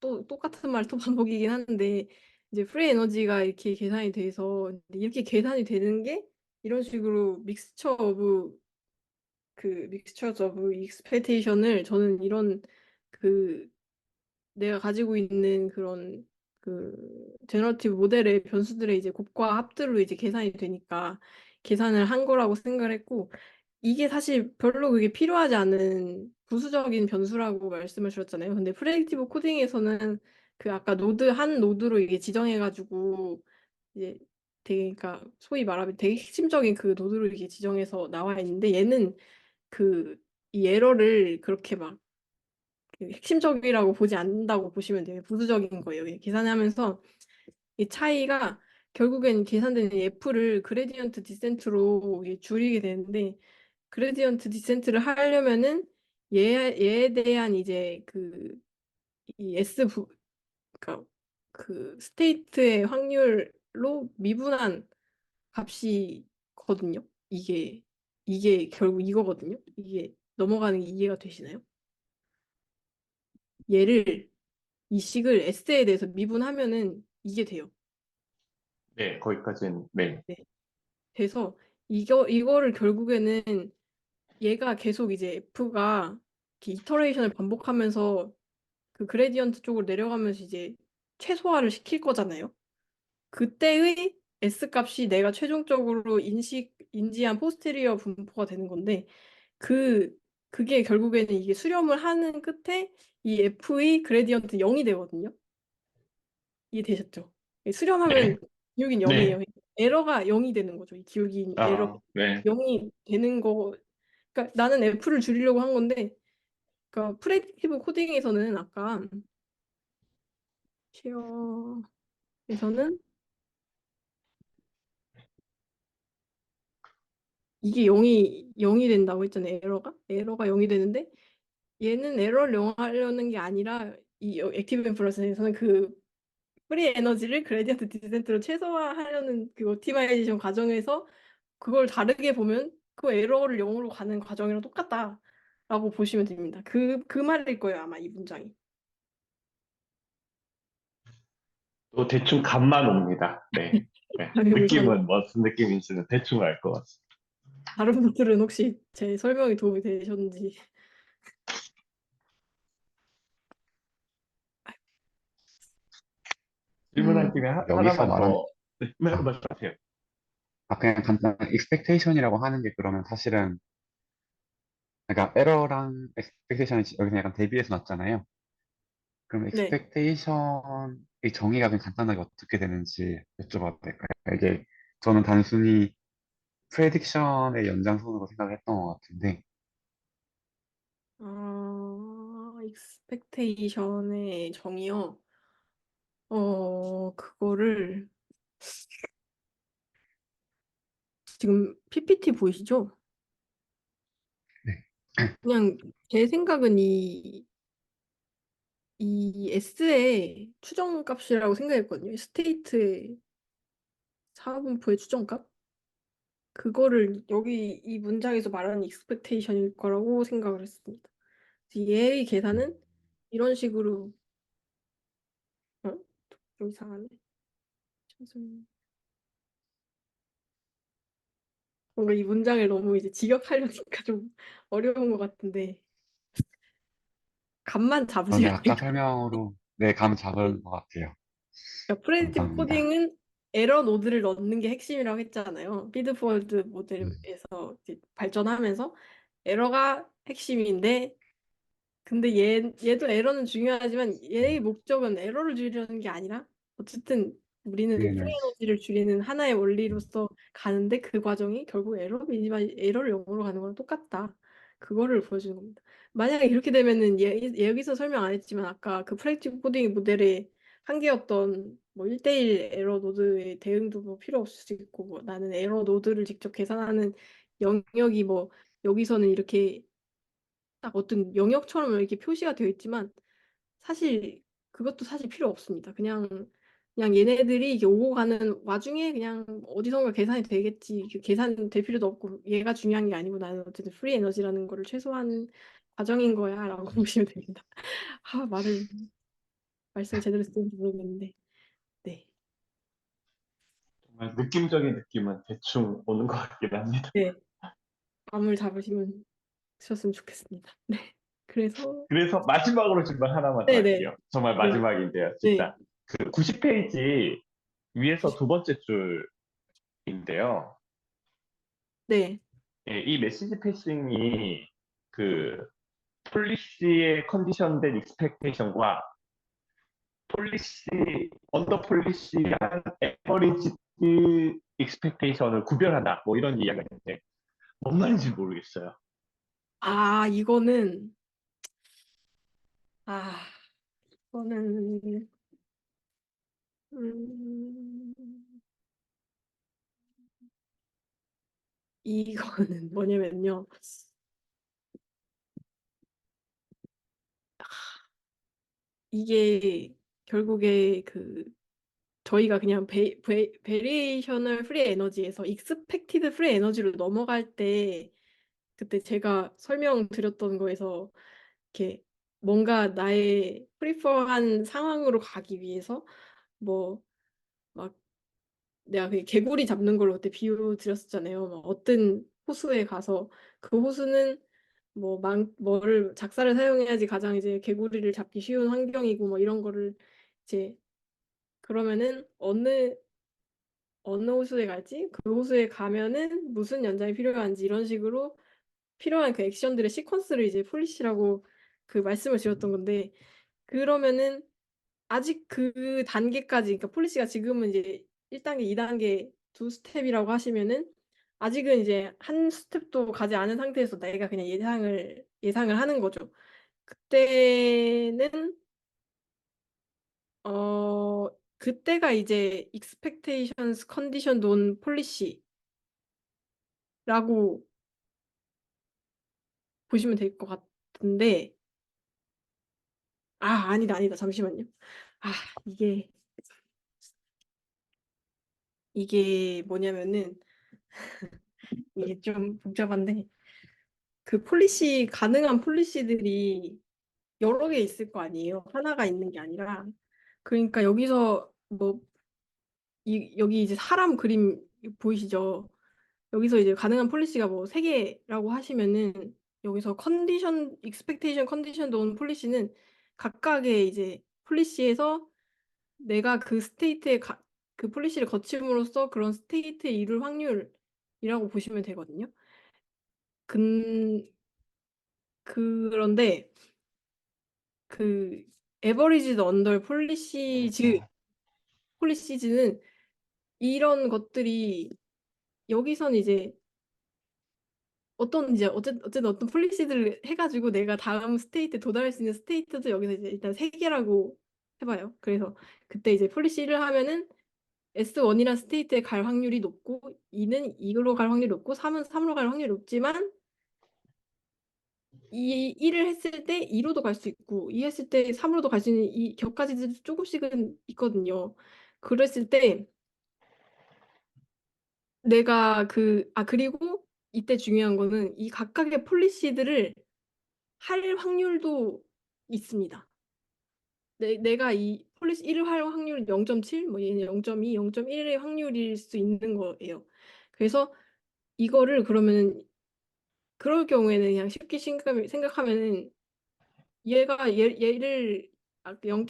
또 똑같은 말 또 반복이긴 하는데 이제 프리 에너지가 이렇게 계산이 돼서 이렇게 계산이 되는 게 이런 식으로 믹스처 오브 익스펙테이션을 저는 이런 그 내가 가지고 있는 그런 그 제너러티브 모델의 변수들의 이제 곱과 합들로 이제 계산이 되니까 계산을 한 거라고 생각을 했고 이게 사실 별로 그게 필요하지 않은 부수적인 변수라고 말씀을 주셨잖아요. 근데 프레딕티브 코딩에서는 그 아까 한 노드로 이게 지정해가지고 이제 되게 그러니까 소위 말하면 되게 핵심적인 그 노드로 이게 지정해서 나와 있는데 얘는 그 이 에러를 그렇게 막 그 핵심적이라고 보지 않는다고 보시면 돼요. 부수적인 거예요. 계산하면서 이 차이가 결국엔 계산되는 F를 그레디언트 디센트로 줄이게 되는데 그레디언트 디센트를 하려면은 얘에 대한 이제 이 그러니까 그 스테이트의 확률로 미분한 값이거든요. 이게 결국 이거거든요. 이게 넘어가는 게 이해가 되시나요? 얘를 이 식을 S에 대해서 미분하면은 이게 돼요. 네, 거기까지는, 네. 네. 돼서 이거를 결국에는 얘가 계속 이제 F가 이렇게 이터레이션을 반복하면서 그 그레디언트 쪽으로 내려가면서 이제 최소화를 시킬 거잖아요. 그때의 S 값이 내가 최종적으로 인지한 포스테리어 분포가 되는 건데 그 그게 결국에는 이게 수렴을 하는 끝에 이 F의 그레디언트 0이 되거든요. 이해되셨죠? 수렴하면 네, 기울긴 네. 0이에요. 에러가 0이 되는 거죠. 이 기울긴 에러 아, 네. 0이 되는 거. 그러니까 나는 F를 줄이려고 한 건데 그러니까 프레딕티브 코딩에서는 아까 쉐어에서는 이게 0이 된다고 했잖아요. 에러가 0이 되는데 얘는 에러를 0 하려는 게 아니라 이 액티브 인프루언스에서는 그 프리 에너지를 그레디언트 디센트로 최소화하려는 그 옵티마이제이션 과정에서 그걸 다르게 보면 그 에러를 0으로 가는 과정이랑 똑같다라고 보시면 됩니다. 그 말일 거예요, 아마 이 문장이. 또 대충 감만 옵니다. 네. 네. 아, 감사합니다. 느낌은 무슨 느낌인지는 대충 알 것 같습니다. 다른 분들은 혹시 제 설명이 도움이 되셨는지. 질문할 김에 여기서 하나만 말한, 더, 네, 네, 아, 말씀하세요. 그냥 간단, expectation이라고 하는 게 그러면 사실은, 그러니까 에러랑 expectation이 여기서 약간 대비해서 놨잖아요. 그럼 네. expectation의 정의가 그냥 간단하게 어떻게 되는지 여쭤봐도 될까요? 이게 저는 단순히 prediction의 연장선으로 생각을 했던 것 같은데, expectation의 정의요. 그거를 지금 PPT 보이시죠? 네. 그냥 제 생각은 이 S의 추정값이라고 생각했거든요. 스테이트의 사분포의 추정값? 그거를 여기 이 문장에서 말하는 expectation일 거라고 생각을 했습니다. 얘의 계산은 이런 식으로 좀 이상하네. 뭔가 이 문장을 너무 이제 직역하려니까 좀 어려운 것 같은데 감만 그런데 잡으시면 될 아까 것 같아요. 설명으로 네, 감 잡은 네. 것 같아요. 그러니까 프레딕티브 감사합니다. 코딩은 에러 노드를 넣는 게 핵심이라고 했잖아요. 피드포월드 음, 모델에서 이제 발전하면서 에러가 핵심인데 근데 얘도 에러는 중요하지만 얘의 음, 목적은 에러를 줄이려는 게 아니라 어쨌든 우리는 프리 프리에너지. 에너지를 줄이는 하나의 음, 원리로서 가는데 그 과정이 결국 에러를 0으로 가는 거랑 똑같다. 그거를 보여주는 겁니다. 만약에 이렇게 되면은 여기서 설명 안 했지만 아까 그 프랙티브 코딩 모델의 한계였던 뭐 1대1 에러 노드의 대응도 뭐 필요 없을 수 있고 뭐 나는 에러 노드를 직접 계산하는 영역이 뭐 여기서는 이렇게 딱 어떤 영역처럼 이렇게 표시가 되어 있지만 사실 그것도 사실 필요 없습니다. 그냥 얘네들이 이게 오고 가는 와중에 그냥 어디선가 계산이 되겠지. 계산 될 필요도 없고 얘가 중요한 게 아니고 나는 어쨌든 프리 에너지라는 거를 최소한 과정인 거야라고 보시면 됩니다. 아, 말씀을 제대로 쓰는지 모르겠는데. 네. 정말 느낌적인 느낌은 대충 오는 것 같긴 합니다. 네. 감을 잡으시면 셨으면 좋겠습니다. 네. 그래서 그래서 마지막으로 질문 하나만 더 네네. 할게요. 정말 네. 마지막인데요, 네. 진짜. 그 90페이지 위에서 두 번째 줄인데요. 네. 예, 이 메시지 패싱이 그 폴리시의 컨디션된 익스펙테이션과 언더 폴리시한 에버리지 익스펙테이션을 구별하다. 뭐 이런 이야기가 있는데, 뭔 말인지 모르겠어요. 아, 아, 이거는 음, 이거는 뭐냐면요. 이게 결국에 저희가 그냥 베리에이셔널 프리 에너지에서 익스펙티드 프리 에너지로 넘어갈 때 그때 제가 설명드렸던 거에서 이렇게 뭔가 나의 프리퍼한 상황으로 가기 위해서 뭐 막 내가 그 개구리 잡는 걸로 그때 비유 드렸었잖아요. 막 어떤 호수에 가서 그 호수는 뭐를 작사를 사용해야지 가장 이제 개구리를 잡기 쉬운 환경이고 뭐 이런 거를 이제 그러면은 어느 호수에 갈지 그 호수에 가면은 무슨 연장이 필요한지 이런 식으로 필요한 그 액션들의 시퀀스를 이제 폴리시라고 그 말씀을 드렸던 건데 그러면은 아직 그 단계까지 그러니까 폴리시가 지금은 이제 1단계, 2단계 두 스텝이라고 하시면은 아직은 이제 한 스텝도 가지 않은 상태에서 내가 그냥 예상을 하는 거죠. 그때는 그때가 이제 expectations conditioned on policy라고 보시면 될 것 같은데 아니다 잠시만요. 아 이게 뭐냐면은 이게 좀 복잡한데 그 가능한 폴리시들이 여러 개 있을 거 아니에요. 하나가 있는 게 아니라. 그러니까 여기서 여기 이제 사람 그림 보이시죠? 여기서 이제 가능한 폴리시가 뭐 세 개라고 하시면은 여기서 익스펙테이션 컨디션 온 폴리시는 각각의 이제 폴리시에서 내가 그 폴리시를 거침으로써 그런 스테이트에 이룰 확률이라고 보시면 되거든요. 그런데 그 에버리지드 언더 폴리시즈는 이런 것들이 여기선 이제 어쨌든 어떤 폴리시들을 해가지고 내가 다음 스테이트에 도달할 수 있는 스테이트도 여기서 이제 일단 세 개라고 해봐요. 그래서 그때 이제 폴리시를 하면은 S1이란 스테이트에 갈 확률이 높고 2는 2로 갈 확률이 높고 3은 3으로 갈 확률이 높지만 이 1을 했을 때 2로도 갈 수 있고 2 했을 때 3으로도 갈 수 있는 이 격까지도 조금씩은 있거든요. 그랬을 때 그리고 이때 중요한 거는 이 각각의 폴리시들을 할 확률도 있습니다. 내가 이 폴리시 1을 할 확률은 0.7, 뭐 얘는 0.2, 0.1의 확률일 수 있는 거예요. 그래서 이거를 그러면 그럴 경우에는 그냥 쉽게 생각하면은 얘를 0.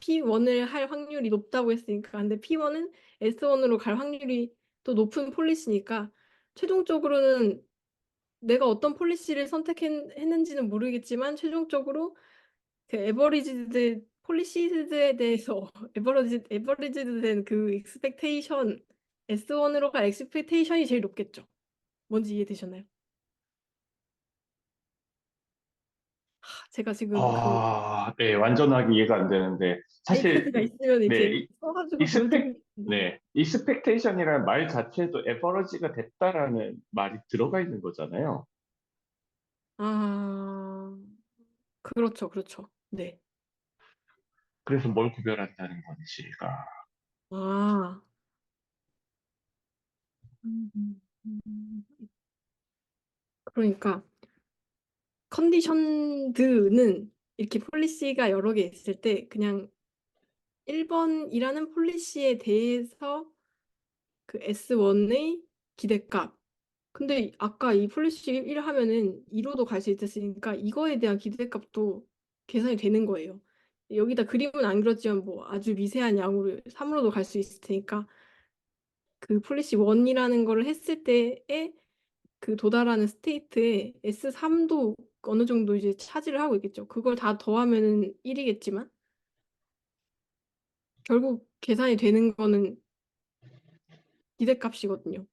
P1을 할 확률이 높다고 했으니까 근데 P1은 S1으로 갈 확률이 또 높은 폴리시니까 최종적으로는 내가 어떤 폴리시를 선택했는지는 모르겠지만 최종적으로 그 에버리지드 폴리시드에 대해서 에버리지드 된 그 익스펙테이션 S1으로 갈 익스펙테이션이 제일 높겠죠. 뭔지 이해되셨나요? 제가 지금 그 네, 완전하게 이해가 안 되는데, 사실, 아이패드가 있으면 네, 이렇게 써가지고 보여드리고 싶은데. 네, 익스펙테이션이라는 말 자체도 에버러지가 됐다라는 말이 들어가 있는 거잖아요. 아, 그렇죠, 그렇죠. 네. 그래서 뭘 구별한다는 건지가. 아, 음, 음, 음. 그러니까 컨디션드는 이렇게 폴리시가 여러 개 있을 때 그냥 1번이라는 폴리시에 대해서 그 S1의 기대값. 근데 아까 이 폴리시 1 하면은 2로도 갈 수 있었으니까 이거에 대한 기대값도 계산이 되는 거예요. 여기다 그림은 안 그렸지만 뭐 아주 미세한 양으로 3으로도 갈 수 있을 테니까 그 폴리시 1이라는 거를 했을 때에 그 도달하는 스테이트에 S3도 어느 정도 이제 차지를 하고 있겠죠. 그걸 다 더하면은 1이겠지만 결국 계산이 되는 거는 기대값이거든요.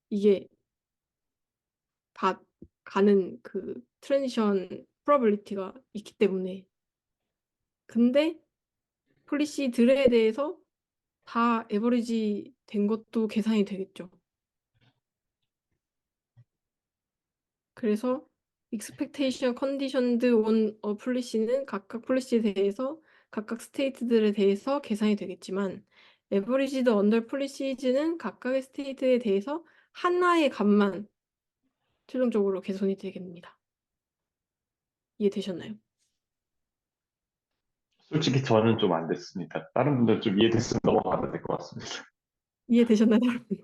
이게 다 가는 그 트랜지션 프로버빌리티가 있기 때문에. 근데 폴리시들에 대해서 다 에버리지 된 것도 계산이 되겠죠. 그래서 expectation conditioned on a policy는 각각 폴리시에 대해서 각각 스테이트들에 대해서 계산이 되겠지만 averaged under polices는 각각의 스테이트에 대해서 하나의 값만 최종적으로 계산이 되겠습니다. 이해되셨나요? 솔직히 저는 좀 안 됐습니다. 다른 분들 좀 이해됐으면 넘어가도 될 것 같습니다. 이해되셨나요, 여러분?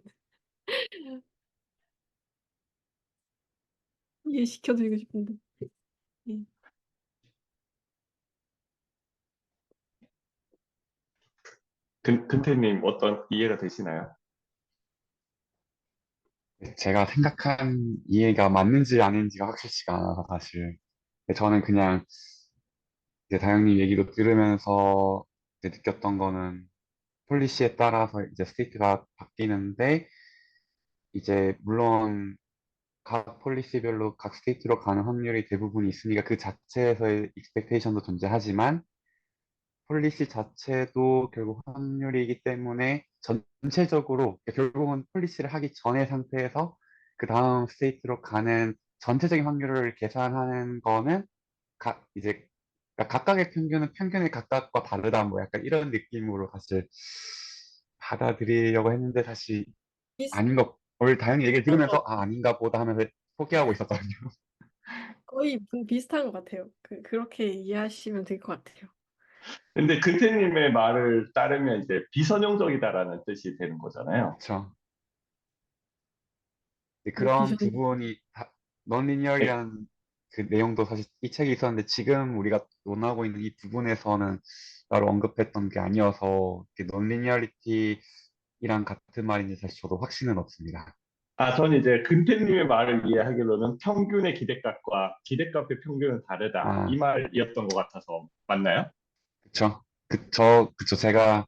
이해시켜드리고 싶은데. 예. 근태님 어떤 이해가 되시나요? 제가 생각한 이해가 맞는지 아닌지가 확실치가 않아서 사실. 근데 저는 그냥 이제 다영님 얘기도 들으면서 이제 느꼈던 거는 폴리시에 따라서 이제 스테이트가 바뀌는데 이제 물론 각 폴리시별로 각 스테이트로 가는 확률이 대부분 있으니까 그 자체에서의 익스펙테이션도 존재하지만 폴리시 자체도 결국 확률이기 때문에 전체적으로 그러니까 결국은 폴리시를 하기 전의 상태에서 그 다음 스테이트로 가는 전체적인 확률을 계산하는 거는 이제 그러니까 각각의 평균은 평균의 각각과 다르다 뭐 약간 이런 느낌으로 사실 받아들이려고 했는데 사실 아닌 것 오늘 다행히 얘기를 비슷한 것 들으면서 같아요. 아닌가 보다 하면서 포기하고 있었거든요. 거의 비슷한 것 같아요. 그렇게 이해하시면 될 것 같아요. 근데 근태님의 말을 따르면 이제 비선형적이다라는 뜻이 되는 거잖아요. 그렇죠. 뭐 그런 비전이 부분이 네. 넌리니얼이라는 그 내용도 사실 이 책에 있었는데 지금 우리가 논하고 있는 이 부분에서는 따로 언급했던 게 아니어서 넌리니얼리티랑 같은 말인지 사실 저도 확신은 없습니다. 저는 이제 근태님의 말을 이해하기로는 평균의 기대값과 기대값의 평균은 다르다. 이 아, 말이었던 것 같아서 맞나요? 그쵸. 그쵸. 제가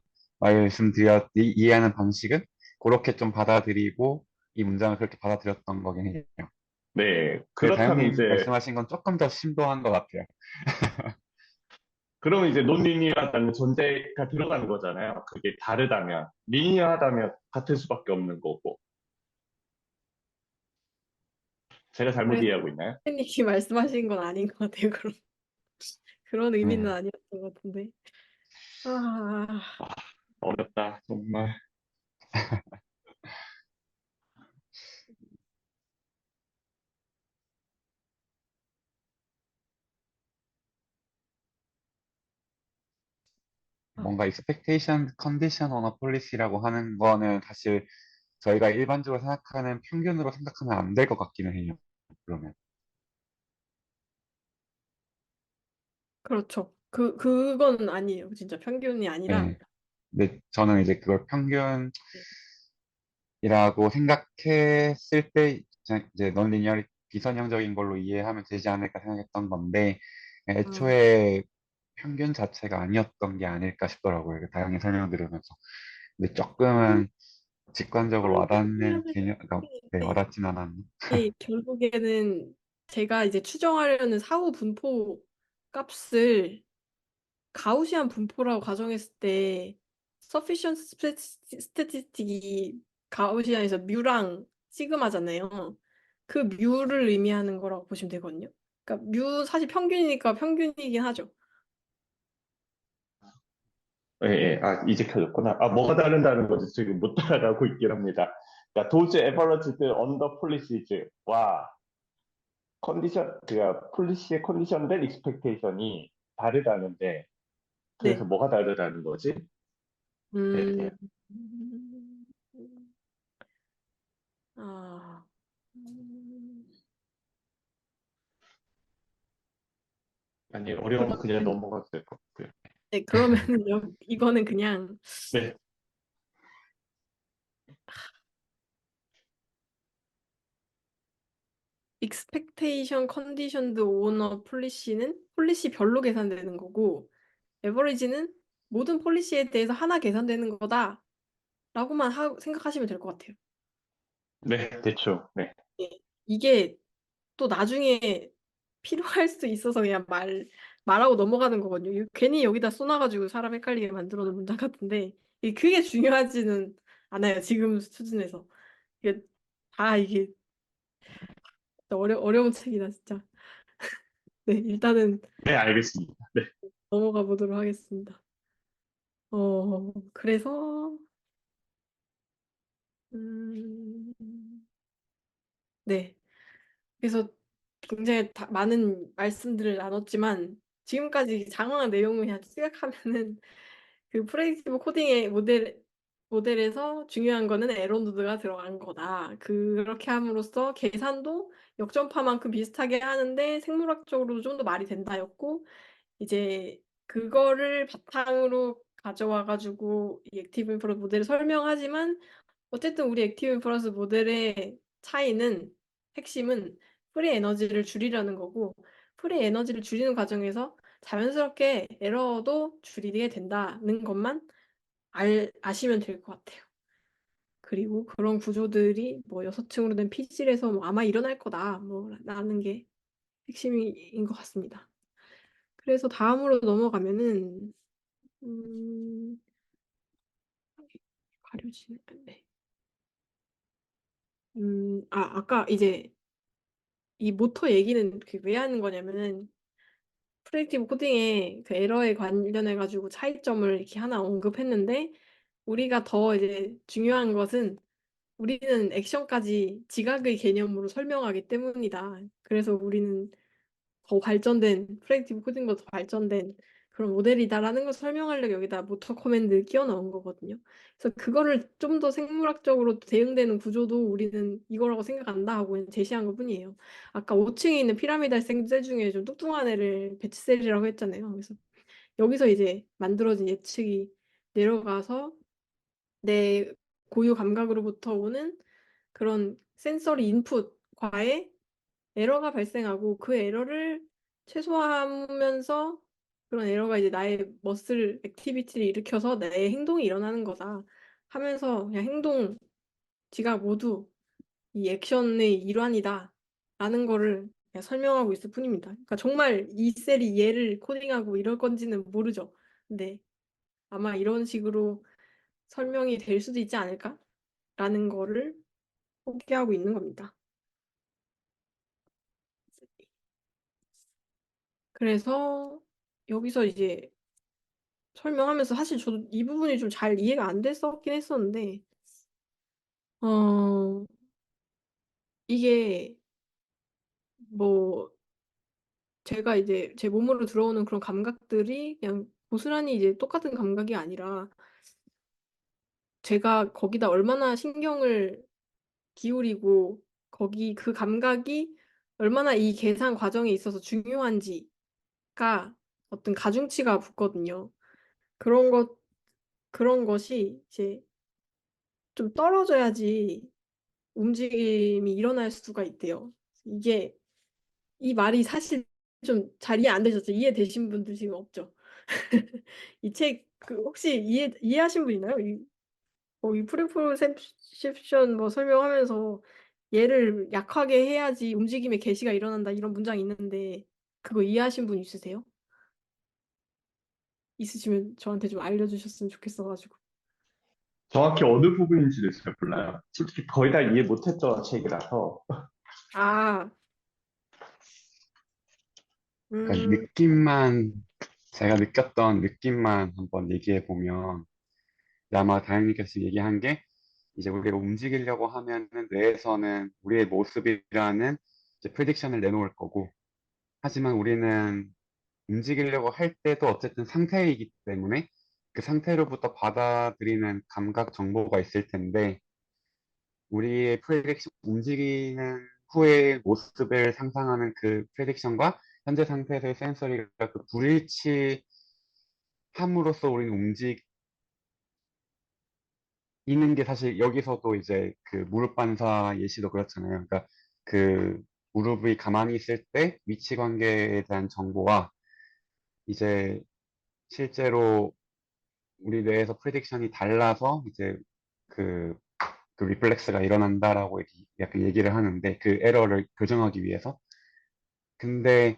이해하는 방식은 그렇게 좀 받아들이고, 이 문장을 그렇게 받아들였던 거긴 해요. 네, 근데 그렇다면 다영님 이제, 말씀하신 건 조금 더 심도한 것 같아요. 그러면 이제 논리니어라는 존재가 들어가는 거잖아요. 그게 다르다면, 리니어하다면 같을 수밖에 없는 거고. 제가 잘못 그래서 이해하고 있나요? 선생님이 말씀하신 건 아닌 것 같아요. 그런 의미는 네. 아니었던 것 같은데. 아, 어렵다, 정말. 아, 뭔가 expectation condition on a policy라고 하는 거는 사실 저희가 일반적으로 생각하는 평균으로 생각하면 안 될 것 같기는 해요. 그러면. 그렇죠. 그건 아니에요. 진짜 평균이 아니라. 네. 근데 저는 이제 그걸 평균이라고 네. 생각했을 때 이제 넌리니어리 비선형적인 걸로 이해하면 되지 않을까 생각했던 건데 아, 애초에 평균 자체가 아니었던 게 아닐까 싶더라고요. 다양히 설명 들으면서. 근데 조금은 직관적으로 그런 와닿는 생각을 개념, 그러니까 네, 했는데 와닿진 않았네. 이게 결국에는 제가 이제 추정하려는 사후 분포 값을 가우시안 분포라고 가정했을 때 sufficient statistic이 가우시안에서 뮤랑 시그마잖아요. 그 뮤를 의미하는 거라고 보시면 되거든요. 그러니까 뮤 사실 평균이니까 평균이긴 하죠. 예, 예. 아, 이제 켜졌구나. 아, 뭐가 다른다는 거지. 지금 못 따라가고 있긴 합니다. 그러니까 도즈 에버러지드 언더 폴리시즈와 컨디션, 그니까 폴리시의 컨디션된 익스펙테이션이 다르다는데, 그래서 네. 뭐가 다르다는 거지? 예, 음, 예. 아, 음, 아니, 어려우면 그냥 그러면, 넘어가도 될 것 같고요. 네, 그러면은요, 이거는 그냥 네, expectation conditioned on a policy는 폴리시별로 계산되는 거고, 에버리지는 모든 폴리시에 대해서 하나 계산되는 거다라고만 생각하시면 될 것 같아요. 네, 대충. 네. 예. 이게 또 나중에 필요할 수 있어서 그냥 말하고 넘어가는 거거든요. 이거 괜히 여기다 쏘놔가지고 사람 헷갈리게 만들어 놓은 문장 같은데, 그게 중요하지는 않아요. 지금 수준에서. 이게 이게 진짜 어려운 책이다, 진짜. 네, 일단은 네, 알겠습니다. 네. 넘어가 보도록 하겠습니다. 그래서, 음, 네. 그래서 굉장히 많은 말씀들을 나눴지만, 지금까지 장황한 내용을 그냥 생각하면은, 그 프레디क्티브 코딩의 모델에서 중요한 거는 에러 노드가 들어간 거다. 그렇게 함으로써 계산도 역전파만큼 비슷하게 하는데 생물학적으로 좀 더 말이 된다였고, 이제 그거를 바탕으로 가져와가지고 이 액티브 인퍼런스 모델을 설명하지만 어쨌든 우리 액티브 인퍼런스 모델의 차이는 핵심은 프리 에너지를 줄이려는 거고 프리 에너지를 줄이는 과정에서 자연스럽게 에러도 줄이게 된다는 것만 아시면 될 것 같아요. 그리고 그런 구조들이 뭐 6층으로 된 피질에서 뭐 아마 일어날 거다 뭐 라는 게 핵심인 것 같습니다. 그래서 다음으로 넘어가면은 음, 가려지네. 네. 아까 이제 이 모터 얘기는 왜 하는 거냐면은 프레딕티브 코딩의 그 에러에 관련해 가지고 차이점을 이렇게 하나 언급했는데 우리가 더 이제 중요한 것은 우리는 액션까지 지각의 개념으로 설명하기 때문이다. 그래서 우리는 더 발전된 프레딕티브 코딩보다 더 발전된 그런 모델이다라는 걸 설명하려고 여기다 모터 커맨드 끼워 넣은 거거든요. 그래서 그거를 좀 더 생물학적으로 대응되는 구조도 우리는 이거라고 생각한다 하고 그냥 제시한 것뿐이에요. 아까 5층에 있는 피라미달 생체 중에 좀 뚱뚱한 애를 배치셀이라고 했잖아요. 그래서 여기서 이제 만들어진 예측이 내려가서 내 고유 감각으로부터 오는 그런 센서리 인풋과의 에러가 발생하고 그 에러를 최소화하면서 그런 에러가 이제 나의 머슬 액티비티를 일으켜서 내 행동이 일어나는 거다 하면서 그냥 행동, 지각 모두 이 액션의 일환이다라는 거를 그냥 설명하고 있을 뿐입니다. 그러니까 정말 이 셀이 얘를 코딩하고 이럴 건지는 모르죠. 근데 아마 이런 식으로 설명이 될 수도 있지 않을까라는 거를 포기하고 있는 겁니다. 그래서 여기서 이제 설명하면서 사실 저도 이 부분이 좀 잘 이해가 안 됐었긴 했었는데, 어, 이게 뭐 제가 이제 제 몸으로 들어오는 그런 감각들이 그냥 고스란히 이제 똑같은 감각이 아니라 제가 거기다 얼마나 신경을 기울이고 거기 그 감각이 얼마나 이 계산 과정에 있어서 중요한지가 어떤 가중치가 붙거든요. 그런 것, 그런 것이 이제 좀 떨어져야지 움직임이 일어날 수가 있대요. 이게 이 말이 사실 좀 잘 이해 안 되셨죠? 이해되신 분들 지금 없죠? 이 책 그 혹시 이해하신 분 있나요? 이 프리프로셉션 뭐 설명하면서 얘를 약하게 해야지 움직임의 개시가 일어난다 이런 문장이 있는데 그거 이해하신 분 있으세요? 있으시면 저한테 좀 알려주셨으면 좋겠어가지고. 정확히 어느 부분인지도 잘 몰라요. 솔직히 거의 다 이해 못했던 책이라서. 아, 그러니까 음, 느낌만, 제가 느꼈던 느낌만 한번 얘기해 보면, 아마 다영님께서 얘기한 게, 이제 우리가 움직이려고 하면은 뇌에서는 우리의 모습이라는 이제 프레딕션을 내놓을 거고, 하지만 우리는 움직이려고 할 때도 어쨌든 상태이기 때문에 그 상태로부터 받아들이는 감각 정보가 있을 텐데, 우리의 프레딕션, 움직이는 후의 모습을 상상하는 그 프레딕션과 현재 상태에서의 센서리가 그 불일치함으로써 우리는 움직이는 게 사실 여기서도 이제 그 무릎 반사 예시도 그렇잖아요. 그러니까 그 무릎이 가만히 있을 때 위치 관계에 대한 정보와 이제 실제로 우리 뇌에서 프레딕션이 달라서 이제 그, 그 리플렉스가 일어난다라고 약간 얘기를 하는데 그 에러를 교정하기 위해서. 근데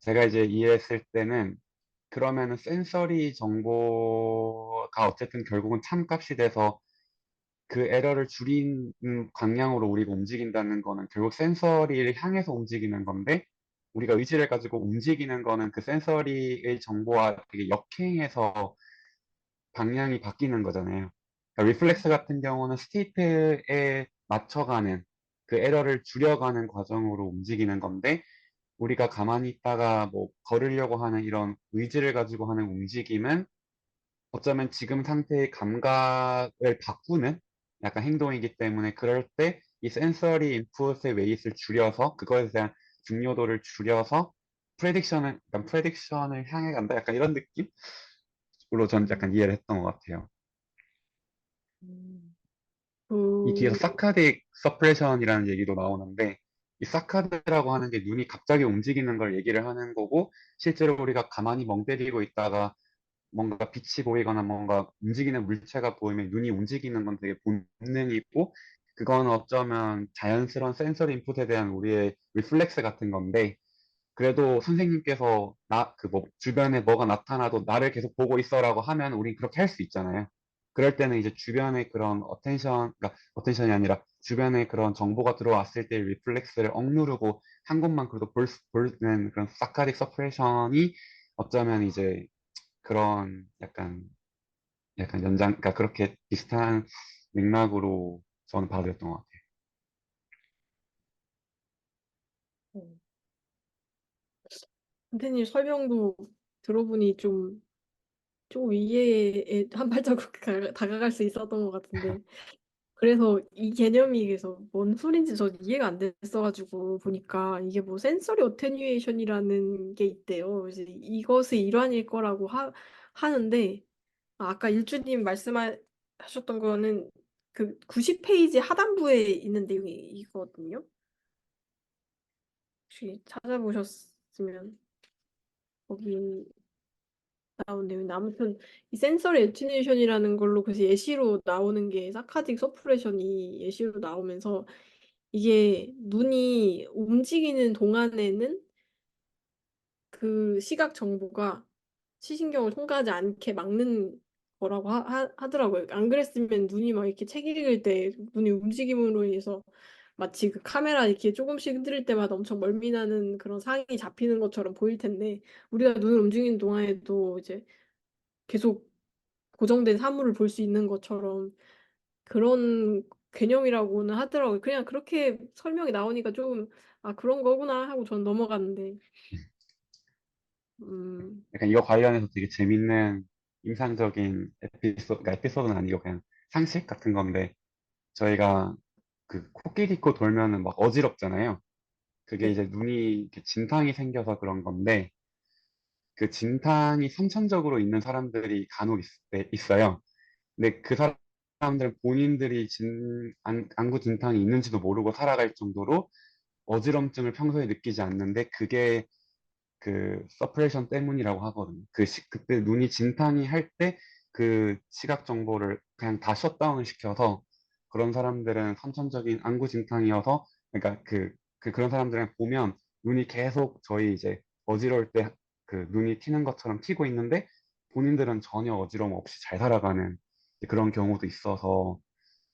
제가 이제 이해했을 때는 그러면은 센서리 정보가 어쨌든 결국은 참값이 돼서 그 에러를 줄이는 방향으로 우리가 움직인다는 거는 결국 센서리를 향해서 움직이는 건데 우리가 의지를 가지고 움직이는 거는 그 센서리의 정보와 되게 역행해서 방향이 바뀌는 거잖아요. 그러니까 리플렉스 같은 경우는 스테이트에 맞춰가는 그 에러를 줄여가는 과정으로 움직이는 건데 우리가 가만히 있다가 뭐 걸으려고 하는 이런 의지를 가지고 하는 움직임은 어쩌면 지금 상태의 감각을 바꾸는 약간 행동이기 때문에 그럴 때 이 센서리 인풋의 웨이트를 줄여서 그거에 대한 중요도를 줄여서 프레딕션을 향해 간다. 약간 이런 느낌으로 전 음, 약간 이해를 했던 것 같아요. 음. 이 뒤에서 그, 사카딕 서프레션이라는 얘기도 나오는데 이 사카드라고 하는 게 눈이 갑자기 움직이는 걸 얘기를 하는 거고 실제로 우리가 가만히 멍 때리고 있다가 뭔가 빛이 보이거나 뭔가 움직이는 물체가 보이면 눈이 움직이는 건 되게 본능이고 그건 어쩌면 자연스러운 센서리 인풋에 대한 우리의 리플렉스 같은 건데 그래도 선생님께서 그 뭐 주변에 뭐가 나타나도 나를 계속 보고 있어라고 하면 우린 그렇게 할 수 있잖아요. 그럴 때는 이제 주변에 그런 그러니까 어텐션이 아니라 주변에 그런 정보가 들어왔을 때 리플렉스를 억누르고 한 곳만 그래도 보는 그런 사카릭 서프레션이 어쩌면 이제 그런 약간 그러니까 그렇게 비슷한 맥락으로 저는 받아들였던 것 같아요. 선생님 설명도 들어보니 좀 이해에 한 발자국 다가갈 수 있었던 것 같은데 그래서 이 개념이 그래서 뭔 소린지 저 이해가 안 됐어가지고 보니까 이게 뭐 센서리 어테뉴에이션이라는 게 있대요. 그래서 이것의 일환일 거라고 하는데 아까 일주님 말씀하셨던 거는 그 90페이지 하단부에 있는 내용이거든요. 혹시 찾아보셨으면 거기 나온 내용인데 아무튼 이 센서리 애티뉴에이션이라는 걸로 그래서 예시로 나오는 게 사카딕 서프레션이 예시로 나오면서 이게 눈이 움직이는 동안에는 그 시각 정보가 시신경을 통과하지 않게 막는 거라고 하더라고요. 안 그랬으면 눈이 막 이렇게 책 읽을 때 눈이 움직임으로 인해서 마치 그 카메라 이렇게 조금씩 흔들 때마다 엄청 멀미나는 그런 상이 잡히는 것처럼 보일 텐데 우리가 눈을 움직이는 동안에도 이제 계속 고정된 사물을 볼 수 있는 것처럼 그런 개념이라고는 하더라고요. 그냥 그렇게 설명이 나오니까 좀, 아, 그런 거구나 하고 전 넘어갔는데, 음, 약간 이거 관련해서 되게 재밌는 임상적인 그러니까 에피소드는 아니고 그냥 상식 같은 건데, 저희가 그 코끼리 코 돌면은 막 어지럽잖아요. 그게 네. 이제 눈이 이렇게 진탕이 생겨서 그런 건데, 그 진탕이 선천적으로 있는 사람들이 간혹 있어요. 근데 그 사람들은 본인들이 안구 진탕이 있는지도 모르고 살아갈 정도로 어지럼증을 평소에 느끼지 않는데, 그게 그 서프레이션 때문이라고 하거든요. 그때 눈이 진탕이 할 때 그 시각 정보를 그냥 다 셧다운을 시켜서, 그런 사람들은 선천적인 안구 진탕이어서, 그러니까 그런 사람들을 보면 눈이 계속 저희 이제 어지러울 때 그 눈이 튀는 것처럼 튀고 있는데, 본인들은 전혀 어지러움 없이 잘 살아가는 그런 경우도 있어서,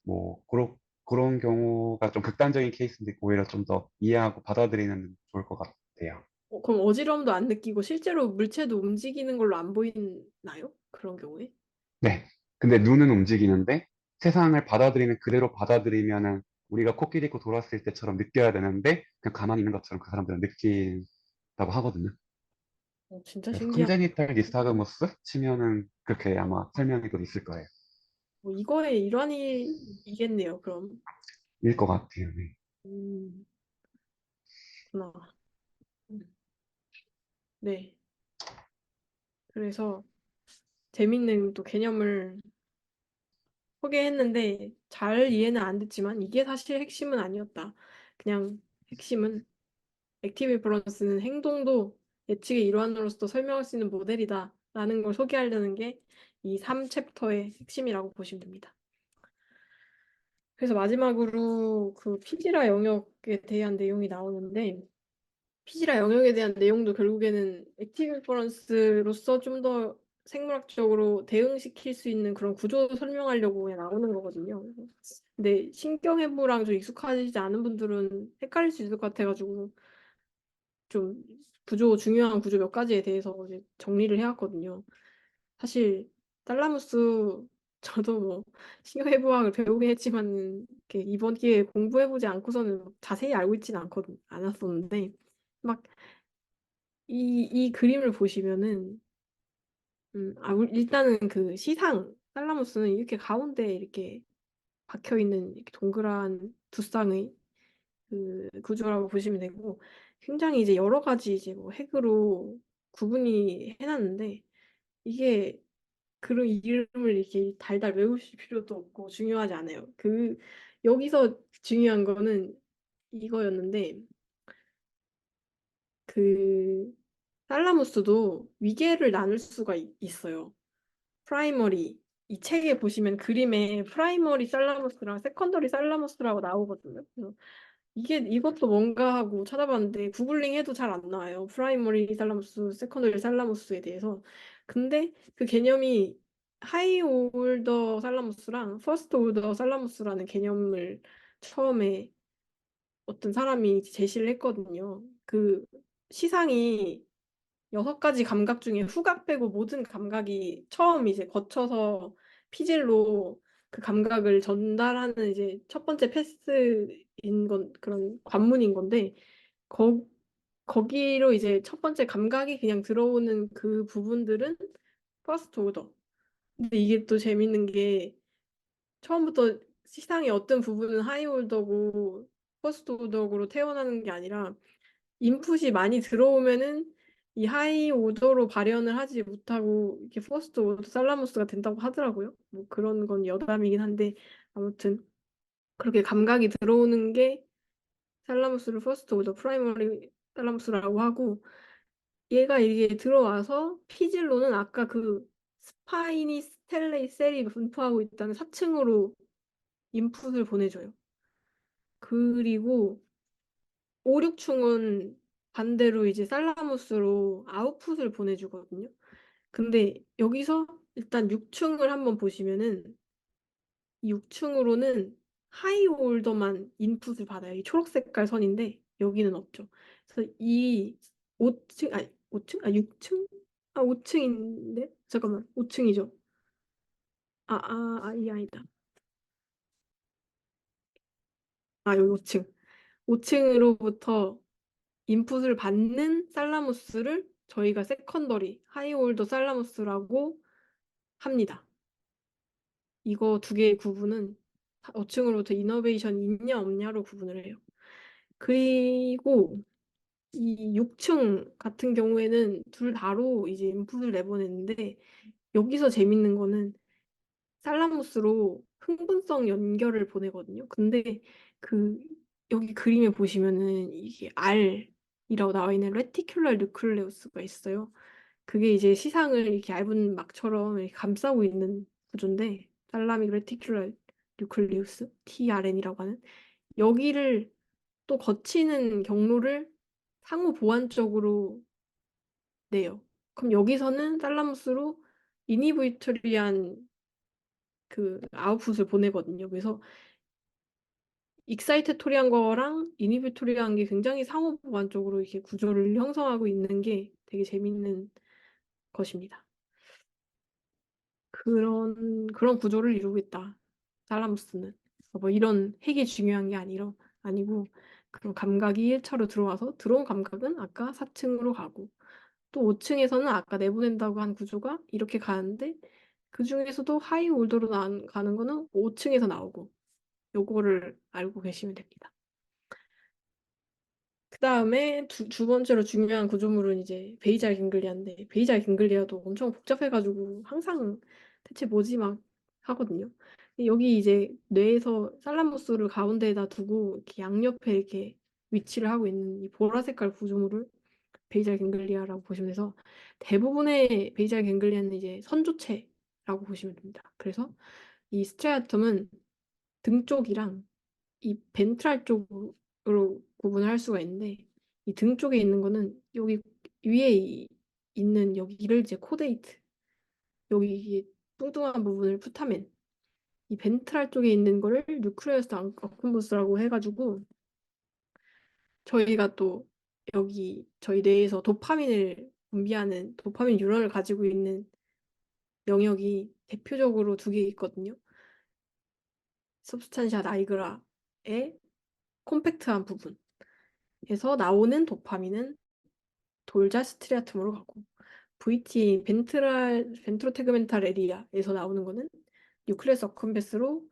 뭐 그런 경우가 좀 극단적인 케이스인데, 오히려 좀 더 이해하고 받아들이는 데 좋을 것 같아요. 그럼 어지럼도 안 느끼고 실제로 물체도 움직이는 걸로 안 보이나요? 그런 경우에? 네. 근데 눈은 움직이는데, 세상을 받아들이는 그대로 받아들이면은 우리가 코끼리 코 돌았을 때처럼 느껴야 되는데, 그냥 가만히 있는 것처럼 그 사람들은 느낀다고 하거든요. 진짜 그래서 신기하다. 컨제니탈 니스타그모스 치면은 그렇게 아마 설명이 또 있을 거예요. 뭐 이거의 일환이겠네요, 그럼. 일 것 같아요. 네. 음, 그렇구나. 네. 그래서 재밌는 또 개념을 소개했는데 잘 이해는 안 됐지만 이게 사실 핵심은 아니었다. 그냥 핵심은 액티브 인퍼런스는 행동도 예측의 일환으로서 설명할 수 있는 모델이다 라는 걸 소개하려는 게 이 3챕터의 핵심이라고 보시면 됩니다. 그래서 마지막으로 그 피지라 영역에 대한 내용이 나오는데 피지라 영역에 대한 내용도 결국에는 액티브 인퍼런스로서 좀 더 생물학적으로 대응시킬 수 있는 그런 구조 설명하려고 그냥 나오는 거거든요. 근데 신경해부랑 좀 익숙하지 않은 분들은 헷갈릴 수 있을 것 같아가지고 좀 중요한 구조 몇 가지에 대해서 이제 정리를 해왔거든요. 사실 탈라무스 저도 뭐 신경해부학을 배우긴 했지만 이렇게 이번 기회에 공부해보지 않고서는 자세히 알고 있지는 않았었는데 막 이 그림을 보시면은 일단은 그 시상 탈라무스는 이렇게 가운데 이렇게 박혀 있는 이렇게 동그란 두 쌍의 그 구조라고 보시면 되고 굉장히 이제 여러 가지 이제 뭐 핵으로 구분이 해놨는데 이게 그런 이름을 이렇게 달달 외우실 필요도 없고 중요하지 않아요. 여기서 중요한 거는 이거였는데 그 살라무스도 위계를 나눌 수가 있어요. 프라이머리 이 책에 보시면 그림에 프라이머리 살라무스랑 세컨더리 살라무스라고 나오거든요. 그래서 이것도 뭔가 하고 찾아봤는데 구글링 해도 잘 안 나와요. 프라이머리 살라무스, 세컨더리 살라무스에 대해서. 근데 그 개념이 하이 올더 살라무스랑 퍼스트 올더 살라무스라는 개념을 처음에 어떤 사람이 제시를 했거든요. 그 시상이 6가지 감각 중에 후각 빼고 모든 감각이 처음 이제 거쳐서 피질로 그 감각을 전달하는 이제 첫 번째 패스인 그런 관문인 건데 거, 거기로 이제 첫 번째 감각이 그냥 들어오는 그 부분들은 퍼스트 오더. 근데 이게 또 재밌는 게 처음부터 시상의 어떤 부분은 하이 오더고 퍼스트 오더로 태어나는 게 아니라 인풋이 많이 들어오면은 이 하이 오더로 발현을 하지 못하고 이렇게 퍼스트 오더 살라무스가 된다고 하더라고요. 뭐 그런 건 여담이긴 한데 아무튼 그렇게 감각이 들어오는 게 살라무스를 퍼스트 오더 프라이머리 살라무스라고 하고 얘가 이게 들어와서 피질로는 아까 그 스파이니 스텔레이 셀이 분포하고 있다는 4층으로 인풋을 보내줘요. 그리고 5, 6층은 반대로 이제 살라무스로 아웃풋을 보내주거든요. 근데 여기서 일단 6층을 한번 보시면은 6층으로는 하이 홀더만 인풋을 받아요. 이 초록 색깔 선인데 여기는 없죠. 그래서 이 5층 아니 5층? 아 6층? 아 5층인데? 잠깐만 5층이죠. 이 아니다. 아 여기 5층. 5층으로부터 인풋을 받는 살라무스를 저희가 세컨더리 하이홀더 살라무스라고 합니다. 이거 두 개의 구분은 5층으로부터 이너베이션이 있냐 없냐로 구분을 해요. 그리고 이 6층 같은 경우에는 둘 다로 이제 인풋을 내보냈는데 여기서 재밌는 거는 살라무스로 흥분성 연결을 보내거든요. 근데 그 여기 그림에 보시면은 이게 R이라고 나와 있는 레티큘러 뉴클레우스가 있어요. 그게 이제 시상을 이렇게 얇은 막처럼 이렇게 감싸고 있는 구조인데 살라믹 레티큘러 뉴클레우스 TRN이라고 하는 여기를 또 거치는 경로를 상호 보완적으로 내요. 그럼 여기서는 살라무스로 이니비토리한 그 아웃풋을 보내거든요. 그래서 익사이테토리한 거랑 이니비토리한 게 굉장히 상호 보완적으로 이렇게 구조를 형성하고 있는 게 되게 재밌는 것입니다. 그런 구조를 이루고 있다. 살라무스는. 뭐 이런 핵이 중요한 게 아니고 그런 감각이 1차로 들어와서 들어온 감각은 아까 4층으로 가고 또 5층에서는 아까 내보낸다고 한 구조가 이렇게 가는데 그 중에서도 하이 올더로 가는 거는 5층에서 나오고 요거를 알고 계시면 됩니다. 그 다음에 두 번째로 중요한 구조물은 이제 베이잘 갱글리아인데 베이잘 갱글리아도 엄청 복잡해가지고 항상 대체 뭐지 막 하거든요. 여기 이제 뇌에서 살라무스를 가운데에다 두고 이렇게 양옆에 이렇게 위치를 하고 있는 이 보라 색깔 구조물을 베이잘 갱글리아라고 보시면 돼서 대부분의 베이잘 갱글리아는 이제 선조체라고 보시면 됩니다. 그래서 이 스트레아텀은 등 쪽이랑 이 벤트랄 쪽으로 구분을 할 수가 있는데 이 등 쪽에 있는 거는 여기 위에 있는 여기를 이제 코데이트 여기 이게 뚱뚱한 부분을 푸타멘 이 벤트랄 쪽에 있는 거를 뉴클레우스 아쿠문스라고 해가지고 저희가 또 여기 저희 뇌에서 도파민을 분비하는 도파민 뉴런을 가지고 있는 영역이 대표적으로 두 개 있거든요. substantia nigra의 콤팩트한 부분에서 나오는 도파민은 돌자 스트리아툼으로 가고 VT 벤트로테그멘탈 에리아에서 나오는 거는 뉴클레스 어컴베스로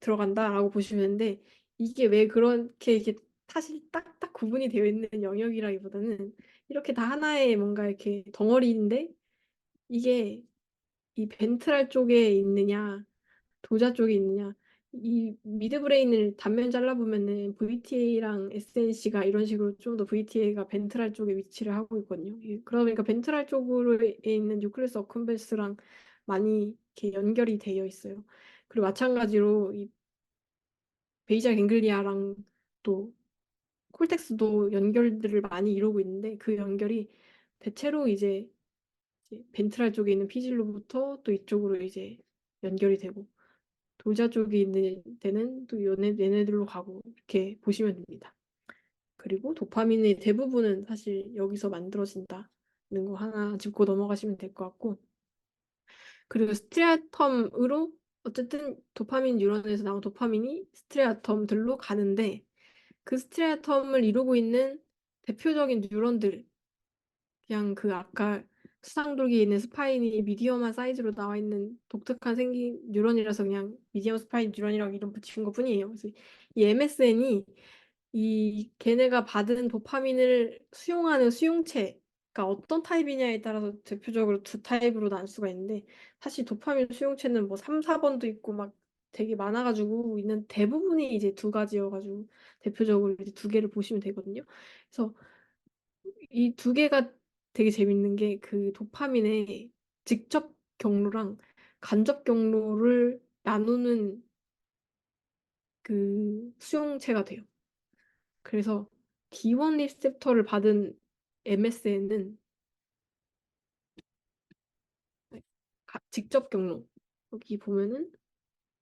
들어간다라고 보시면 되는데 이게 왜 그렇게 이렇게 사실 딱딱 구분이 되어 있는 영역이라기보다는 이렇게 다 하나의 뭔가 이렇게 덩어리인데 이게 이 벤트랄 쪽에 있느냐 도자 쪽에 있느냐 이 미드브레인을 단면 잘라보면은 VTA랑 SNC가 이런 식으로 좀 더 VTA가 벤트랄 쪽에 위치를 하고 있거든요. 그러다 보니까 벤트랄 쪽으로에 있는 뉴클레스 어컴베스랑 많이 이렇게 연결이 되어 있어요. 그리고 마찬가지로 이 베이잘 갱글리아랑 또 콜텍스도 연결들을 많이 이루고 있는데 그 연결이 대체로 이제 벤트랄 쪽에 있는 피질로부터 또 이쪽으로 이제 연결이 되고 돌자 쪽에 있는 데는 또 얘네들로 가고 이렇게 보시면 됩니다. 그리고 도파민의 대부분은 사실 여기서 만들어진다는 거 하나 짚고 넘어가시면 될 것 같고 그리고 스트레아텀으로 어쨌든 도파민 뉴런에서 나온 도파민이 스트레아텀들로 가는데 그 스트레아텀을 이루고 있는 대표적인 뉴런들 그냥 그 아까 수상돌기에 있는 스파인이 미디엄한 사이즈로 나와 있는 독특한 생긴 뉴런이라서 그냥 미디엄 스파인 뉴런이라고 이름 붙인 것 뿐이에요. 그래서 이 MSN이 이 걔네가 받은 도파민을 수용하는 수용체가 어떤 타입이냐에 따라서 대표적으로 두 타입으로 나눌 수가 있는데 사실 도파민 수용체는 뭐 3, 4번도 있고 막 되게 많아가지고 있는 대부분이 이제 두 가지여가지고 대표적으로 이제 두 개를 보시면 되거든요. 그래서 이 두 개가 되게 재밌는 게 그 도파민의 직접 경로랑 간접 경로를 나누는 그 수용체가 돼요. 그래서 D1 리셉터를 받은 MSN은 직접 경로. 여기 보면은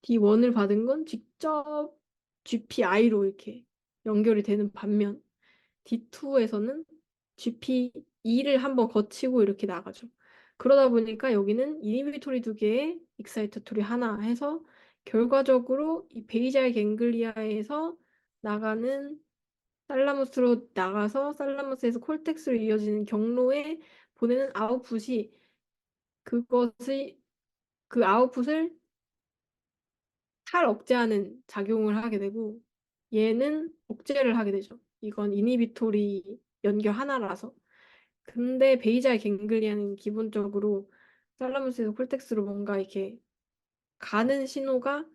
D1을 받은 건 직접 GPI로 이렇게 연결이 되는 반면 D2에서는 GP2를 한번 거치고 이렇게 나가죠. 그러다 보니까 여기는 이니비토리 두 개에 익사이터토리 하나 해서 결과적으로 이 베이잘 갱글리아에서 나가는 살라무스로 나가서 살라무스에서 콜텍스로 이어지는 경로에 보내는 아웃풋이 그것이 그 아웃풋을 탈억제하는 작용을 하게 되고 얘는 억제를 하게 되죠. 이건 이니비토리 연결 하나라서. 근데 베이잘 갱글리아는 기본적으로 살라무스에서 콜텍스로 뭔가 이렇게 가는 신호가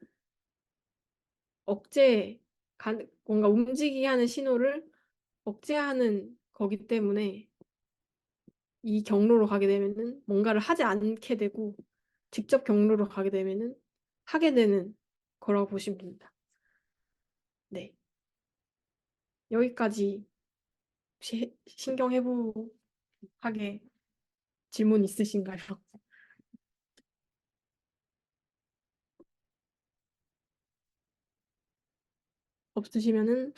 억제, 뭔가 움직이게 하는 신호를 억제하는 거기 때문에 이 경로로 가게 되면은 뭔가를 하지 않게 되고 직접 경로로 가게 되면은 하게 되는 거라고 보시면 됩니다. 네. 여기까지 혹시 신경해보하게 질문 있으신가요? 없으시면은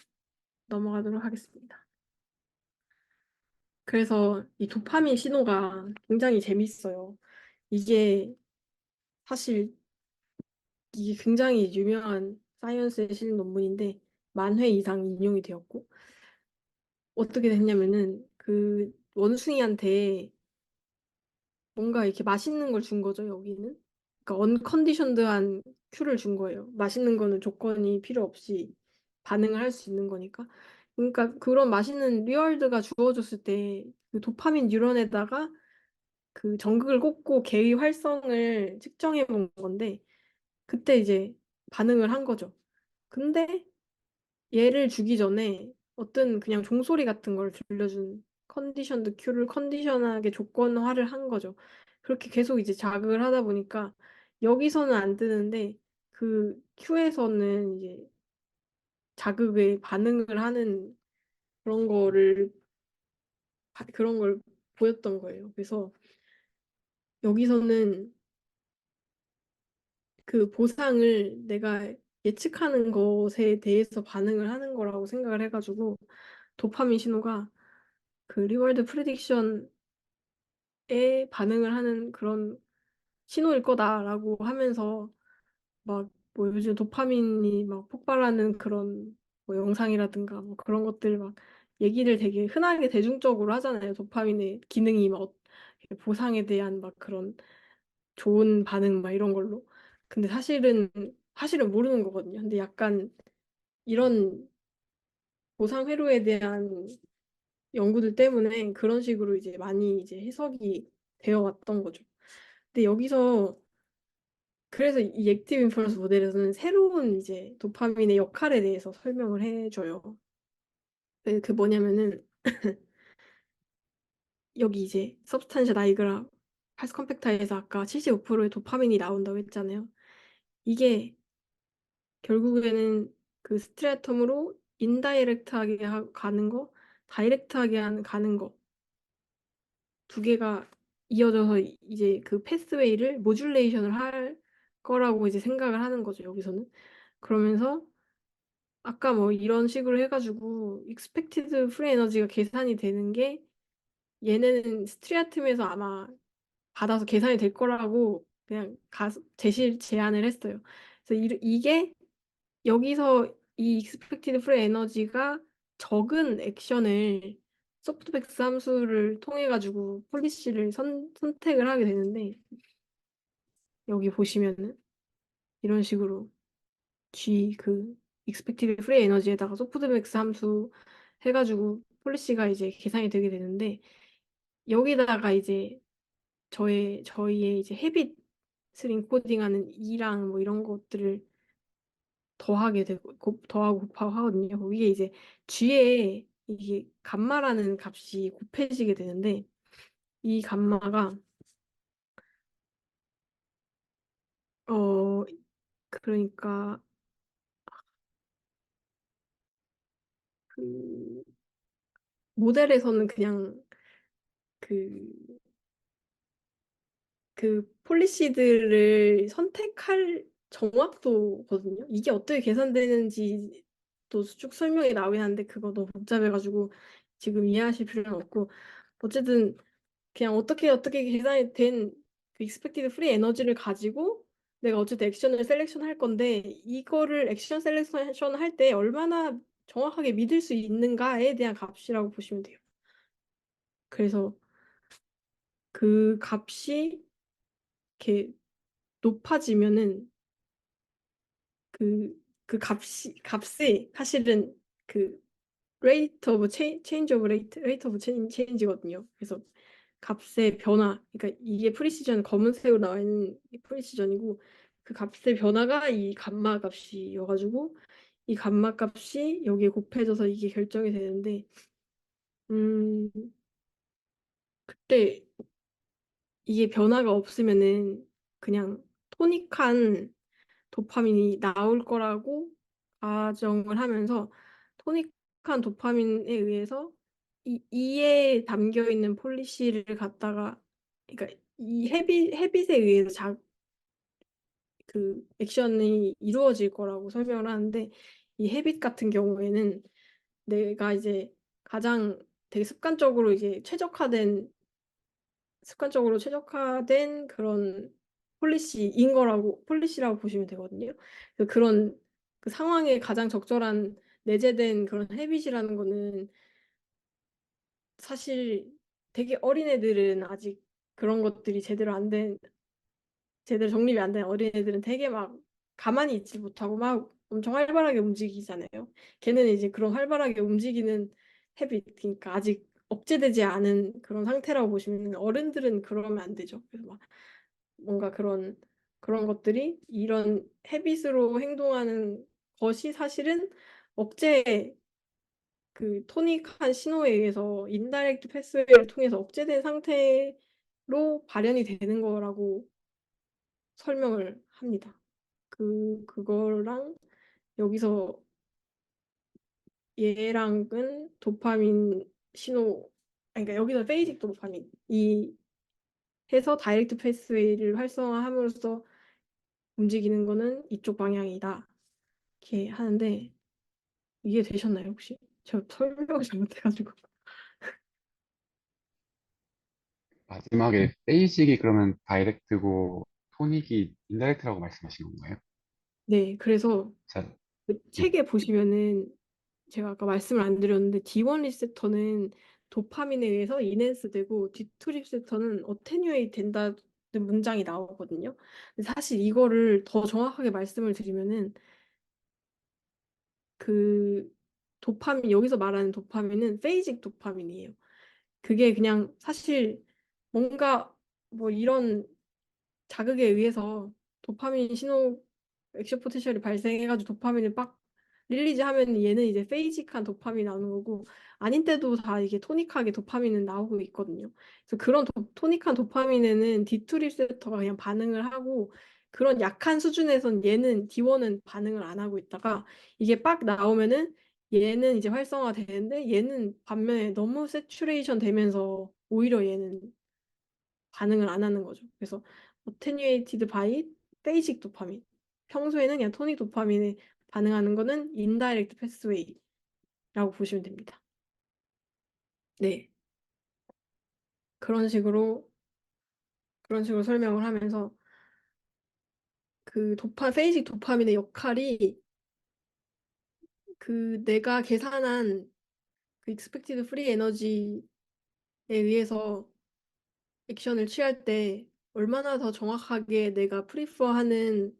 넘어가도록 하겠습니다. 그래서 이 도파민 신호가 굉장히 재밌어요. 이게 사실 이게 굉장히 유명한 사이언스에 실린 논문인데 만 회 이상 인용이 되었고 어떻게 됐냐면은 그 원숭이한테 뭔가 이렇게 맛있는 걸 준 거죠, 여기는. 그러니까 언컨디션드한 큐를 준 거예요. 맛있는 거는 조건이 필요 없이 반응을 할 수 있는 거니까. 그러니까 그런 맛있는 리월드가 주어졌을 때 그 도파민 뉴런에다가 그 전극을 꽂고 개의 활성을 측정해 본 건데 그때 이제 반응을 한 거죠. 근데 얘를 주기 전에 어떤 그냥 종소리 같은 걸 들려준 컨디션드 큐를 컨디션하게 조건화를 한 거죠. 그렇게 계속 이제 자극을 하다 보니까 여기서는 안 뜨는데 그 큐에서는 이제 자극에 반응을 하는 그런 거를 그런 걸 보였던 거예요. 그래서 여기서는 그 보상을 내가 예측하는 것에 대해서 반응을 하는 거라고 생각을 해가지고 도파민 신호가 그 리월드 프리딕션에 반응을 하는 그런 신호일 거다라고 하면서 막 뭐 요즘 도파민이 막 폭발하는 그런 뭐 영상이라든가 뭐 그런 것들 막 얘기를 되게 흔하게 대중적으로 하잖아요. 도파민의 기능이 막 보상에 대한 막 그런 좋은 반응 막 이런 걸로. 근데 사실은 모르는 거거든요. 근데 약간 이런 보상 회로에 대한 연구들 때문에 그런 식으로 이제 많이 이제 해석이 되어 왔던 거죠. 근데 여기서 그래서 이 액티브 인퍼런스 모델에서는 새로운 이제 도파민의 역할에 대해서 설명을 해줘요. 그 뭐냐면은 여기 이제 서브스탄셜 다이그람 팔스 컴팩터에서 아까 75%의 도파민이 나온다고 했잖아요. 이게 결국에는 그 스트레아텀으로 인다이렉트하게 가는 거, 다이렉트하게 가는 거 두 개가 이어져서 이제 그 패스웨이를 모듈레이션을 할 거라고 이제 생각을 하는 거죠, 여기서는. 그러면서 아까 뭐 이런 식으로 해가지고 expected free 에너지가 계산이 되는 게 얘네는 스트리아툼에서 아마 받아서 계산이 될 거라고 그냥 제안을 했어요. 그래서 이게 여기서 이 expected free 에너지가 적은 액션을 소프트백스 함수를 통해 가지고 폴리시를 선택을 하게 되는데 여기 보시면은 이런 식으로 G 그 expected free 에너지에다가 소프트백스 함수 해가지고 폴리시가 이제 계산이 되게 되는데 여기다가 이제 저희의 이제 헤빗을 인코딩하는 E랑 뭐 이런 것들을 더하게 되고 더하고 곱하고 하거든요. 이게 이제 G에 이게 감마라는 값이 곱해지게 되는데 이 감마가 어 그러니까 그 모델에서는 그냥 그 폴리시들을 선택할 정확도거든요. 이게 어떻게 계산되는지 또 쭉 설명이 나오긴 하는데 그거 너무 복잡해가지고 지금 이해하실 필요는 없고 어쨌든 그냥 어떻게 계산이 된 그 익스펙티드 프리 에너지를 가지고 내가 어쨌든 액션을 셀렉션 할 건데 이거를 액션 셀렉션 할 때 얼마나 정확하게 믿을 수 있는가에 대한 값이라고 보시면 돼요. 그래서 그 값이 이렇게 높아지면은 값이 사실은 그 rate of change거든요. 그래서 값의 변화, 그러니까 이게 프리시전 검은색으로 나와 있는 이 프리시전이고 그 값의 변화가 이 감마 값이어가지고 이 감마 값이 여기에 곱해져서 이게 결정이 되는데 음 그때 이게 변화가 없으면은 그냥 토닉한 도파민이 나올 거라고 가정을 하면서 토닉한 도파민에 의해서 이에 담겨 있는 폴리시를 갖다가 그러니까 이 헤빗에 의해서 그 액션이 이루어질 거라고 설명을 하는데 이 헤빗 같은 경우에는 내가 이제 가장 되게 습관적으로 최적화된 그런 폴리시라고 보시면 되거든요. 그런 그 상황에 가장 적절한 내재된 그런 헤빗이라는 거는 사실 되게 어린 애들은 아직 그런 것들이 제대로 정립이 안 된 어린애들은 되게 막 가만히 있지 못하고 막 엄청 활발하게 움직이잖아요. 걔는 이제 그런 활발하게 움직이는 헤빗, 그러니까 아직 억제되지 않은 그런 상태라고 보시면 어른들은 그러면 안 되죠. 그래서 막 뭔가 그런 것들이 이런 헤빗으로 행동하는 것이 사실은 억제 그 토닉한 신호에 의해서 인다이렉트 패스웨이를 통해서 억제된 상태로 발현이 되는 거라고 설명을 합니다. 그거랑 여기서 얘랑은 도파민 신호, 아니, 그러니까 여기서 페이직 도파민 이 해서 다이렉트 패스웨이를 활성화함으로써 움직이는 거는 이쪽 방향이다. 이렇게 하는데 이해되셨나요, 혹시? 제가 설명을 잘못해가지고. 마지막에 베이직이 그러면 다이렉트고 토닉이 인다이렉트라고 말씀하신 건가요? 네, 그래서 자, 그 예. 책에 보시면은 제가 아까 말씀을 안 드렸는데 D1 리셉터는 도파민에 의해서 인핸스되고 D2 리셉터는 어테뉴에이트 된다는 문장이 나오거든요. 근데 사실 이거를 더 정확하게 말씀을 드리면은 그 여기서 말하는 도파민은 페이직 도파민이에요. 그게 그냥 사실 뭔가 뭐 이런 자극에 의해서 도파민 신호 액션 포텐셜이 발생해가지고 도파민을 빡 릴리즈하면 얘는 이제 페이직한 도파민이 나오는 거고 아닌 때도 다 이게 토닉하게 도파민은 나오고 있거든요. 그래서 그런 토닉한 도파민에는 D2 리셉터가 그냥 반응을 하고 그런 약한 수준에선 얘는 D1은 반응을 안 하고 있다가 이게 빡 나오면은 얘는 이제 활성화되는데 얘는 반면에 너무 세츄레이션 되면서 오히려 얘는 반응을 안 하는 거죠. 그래서 attenuated by basic 도파민. 평소에는 그냥 토닉 도파민에 반응하는 거는 indirect pathway라고 보시면 됩니다. 네. 그런 식으로 설명을 하면서 그 베이직 도파민의 역할이 그 내가 계산한 그 expected free energy에 의해서 액션을 취할 때 얼마나 더 정확하게 내가 프리퍼하는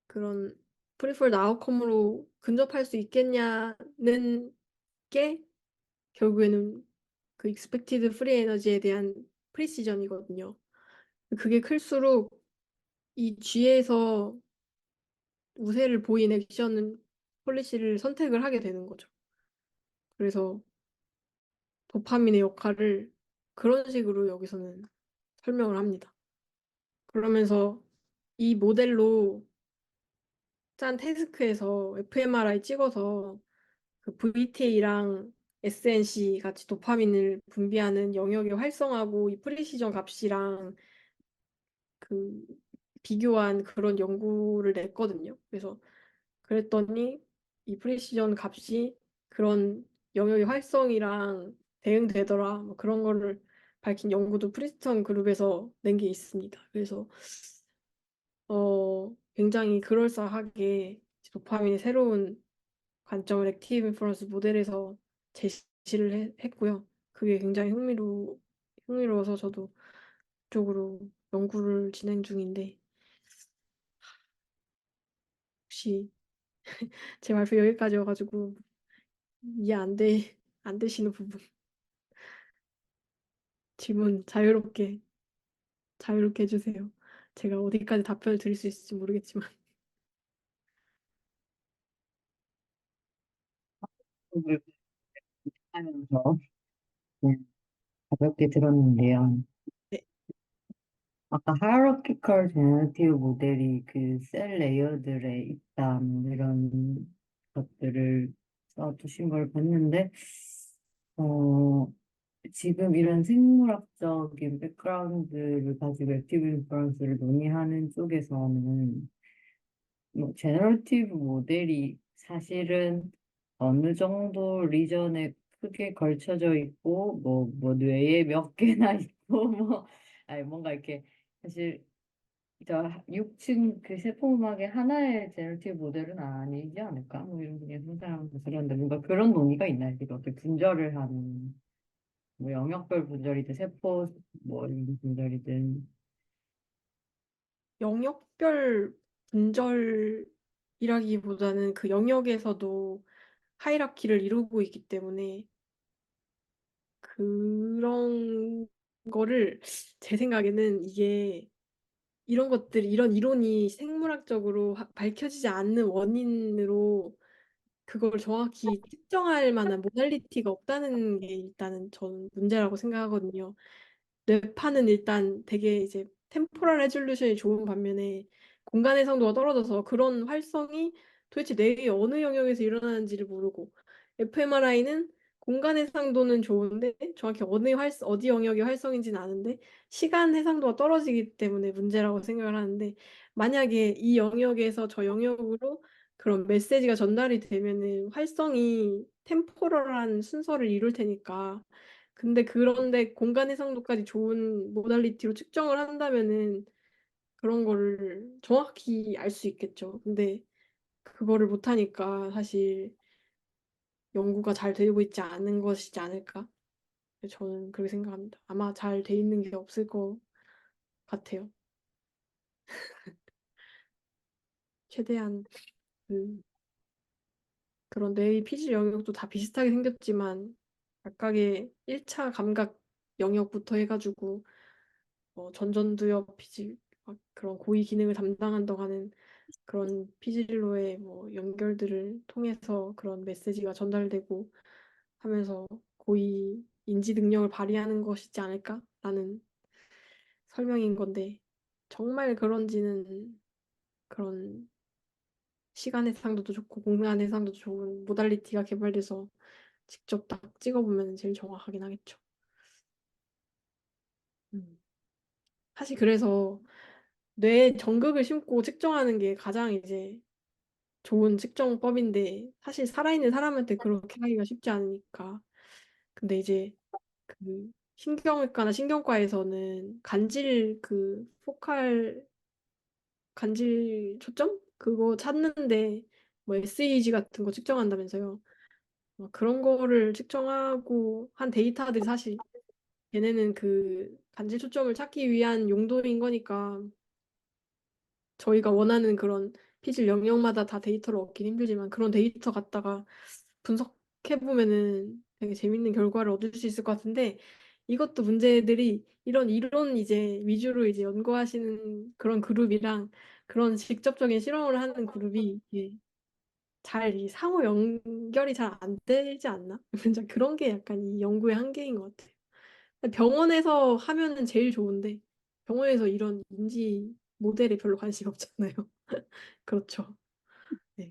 그런 프리퍼드 아웃컴으로 근접할 수 있겠냐는 게 결국에는 그 익스펙티드 프리 에너지에 대한 프리시전이거든요. 그게 클수록 이 G에서 우세를 보인 액션은 폴리시를 선택을 하게 되는 거죠. 그래서 도파민의 역할을 그런 식으로 여기서는 설명을 합니다. 그러면서 이 모델로 짠 태스크에서 fMRI 찍어서 그 그 VTA랑 SNC 같이 도파민을 분비하는 영역의 활성하고 이 프리시전 값이랑 그 비교한 그런 연구를 냈거든요. 그래서 그랬더니 이 프리시전 값이 그런 영역의 활성이랑 대응되더라. 뭐 그런 거를 밝힌 연구도 프리스턴 그룹에서 낸 게 있습니다. 그래서 굉장히 그럴싸하게 도파민의 새로운 관점을 액티브 인퍼런스 모델에서 제시를 했고요. 그게 굉장히 흥미로워서 저도 그쪽으로 연구를 진행 중인데 혹시 제 발표 여기까지여가지고 이해 안 되시는 부분 질문 자유롭게 해주세요. 제가 어디까지 답변을 드릴 수 있을지 모르겠지만 하면서 가볍게 들었는데요. 네. 아까 hierarchical generative 모델이 그 셀 레이어들에 있다 뭐 이런 것들을 써두신 걸 봤는데 지금 이런 생물학적인 백그라운드를 가지고 액티브 인퍼런스를 논의하는 쪽에서는 뭐 제너러티브 모델이 사실은 어느 정도 리전에 크게 걸쳐져 있고 뭐 뇌에 몇 개나 있고 뭐 아니 뭔가 이렇게 사실 저 6층 그 세포음악의 하나의 제너러티브 모델은 아니지 않을까 뭐 이런 그냥 상상하면서 그런데 뭔가 그런 논의가 있나요? 이거 어떻게 분절을 하는 뭐 영역별 분절이든 세포 뭐 이런 분절이든 영역별 분절이라기보다는 그 영역에서도 하이라키를 이루고 있기 때문에 그런 거를 제 생각에는 이게 이런 이론이 생물학적으로 밝혀지지 않는 원인으로 그걸 정확히 특정할 만한 모달리티가 없다는 게 일단은 저는 문제라고 생각하거든요. 뇌파는 일단 되게 이제 템포럴 레졸루션이 좋은 반면에 공간 해상도가 떨어져서 그런 활성이 도대체 뇌의 어느 영역에서 일어나는지를 모르고 fMRI는 공간 해상도는 좋은데 정확히 어디 영역의 활성인지는 아는데 시간 해상도가 떨어지기 때문에 문제라고 생각을 하는데 만약에 이 영역에서 저 영역으로 그런 메시지가 전달이 되면은 활성이 템포럴한 순서를 이룰 테니까 그런데 공간 해상도까지 좋은 모달리티로 측정을 한다면은 그런 거를 정확히 알 수 있겠죠. 근데 그거를 못하니까 사실 연구가 잘 되고 있지 않은 것이지 않을까? 저는 그렇게 생각합니다. 아마 잘 돼 있는 게 없을 것 같아요. 최대한 그 그런 뇌의 피질 영역도 다 비슷하게 생겼지만 각각의 1차 감각 영역부터 해가지고 전전두엽 피질 막 그런 고위 기능을 담당한다고 하는 그런 피질로의 뭐 연결들을 통해서 그런 메시지가 전달되고 하면서 고위 인지 능력을 발휘하는 것이지 않을까라는 설명인 건데 정말 그런지는 그런 시간 해상도도 좋고 공간 해상도도 좋은 모달리티가 개발돼서 직접 딱 찍어보면 제일 정확하긴 하겠죠. 음. 사실 그래서 뇌에 전극을 심고 측정하는 게 가장 이제 좋은 측정법인데 사실 살아있는 사람한테 그렇게 하기가 쉽지 않으니까. 근데 이제 그 신경외과나 신경과에서는 간질 초점 그거 찾는데 뭐 SEG 같은 거 측정한다면서요. 그런 거를 측정하고 한 데이터들이 사실 얘네는 그 간질 초점을 찾기 위한 용도인 거니까 저희가 원하는 그런 피질 영역마다 다 데이터를 얻긴 힘들지만 그런 데이터 갖다가 분석해보면은 되게 재밌는 결과를 얻을 수 있을 것 같은데 이것도 문제들이 이런 이론 이제 위주로 이제 연구하시는 그런 그룹이랑 그런 직접적인 실험을 하는 그룹이 이게 이 상호 연결이 잘 안 되지 않나? 진짜 그런 게 약간 이 연구의 한계인 것 같아요. 병원에서 하면은 제일 좋은데 병원에서 이런 인지 모델에 별로 관심이 없잖아요. 그렇죠. 네.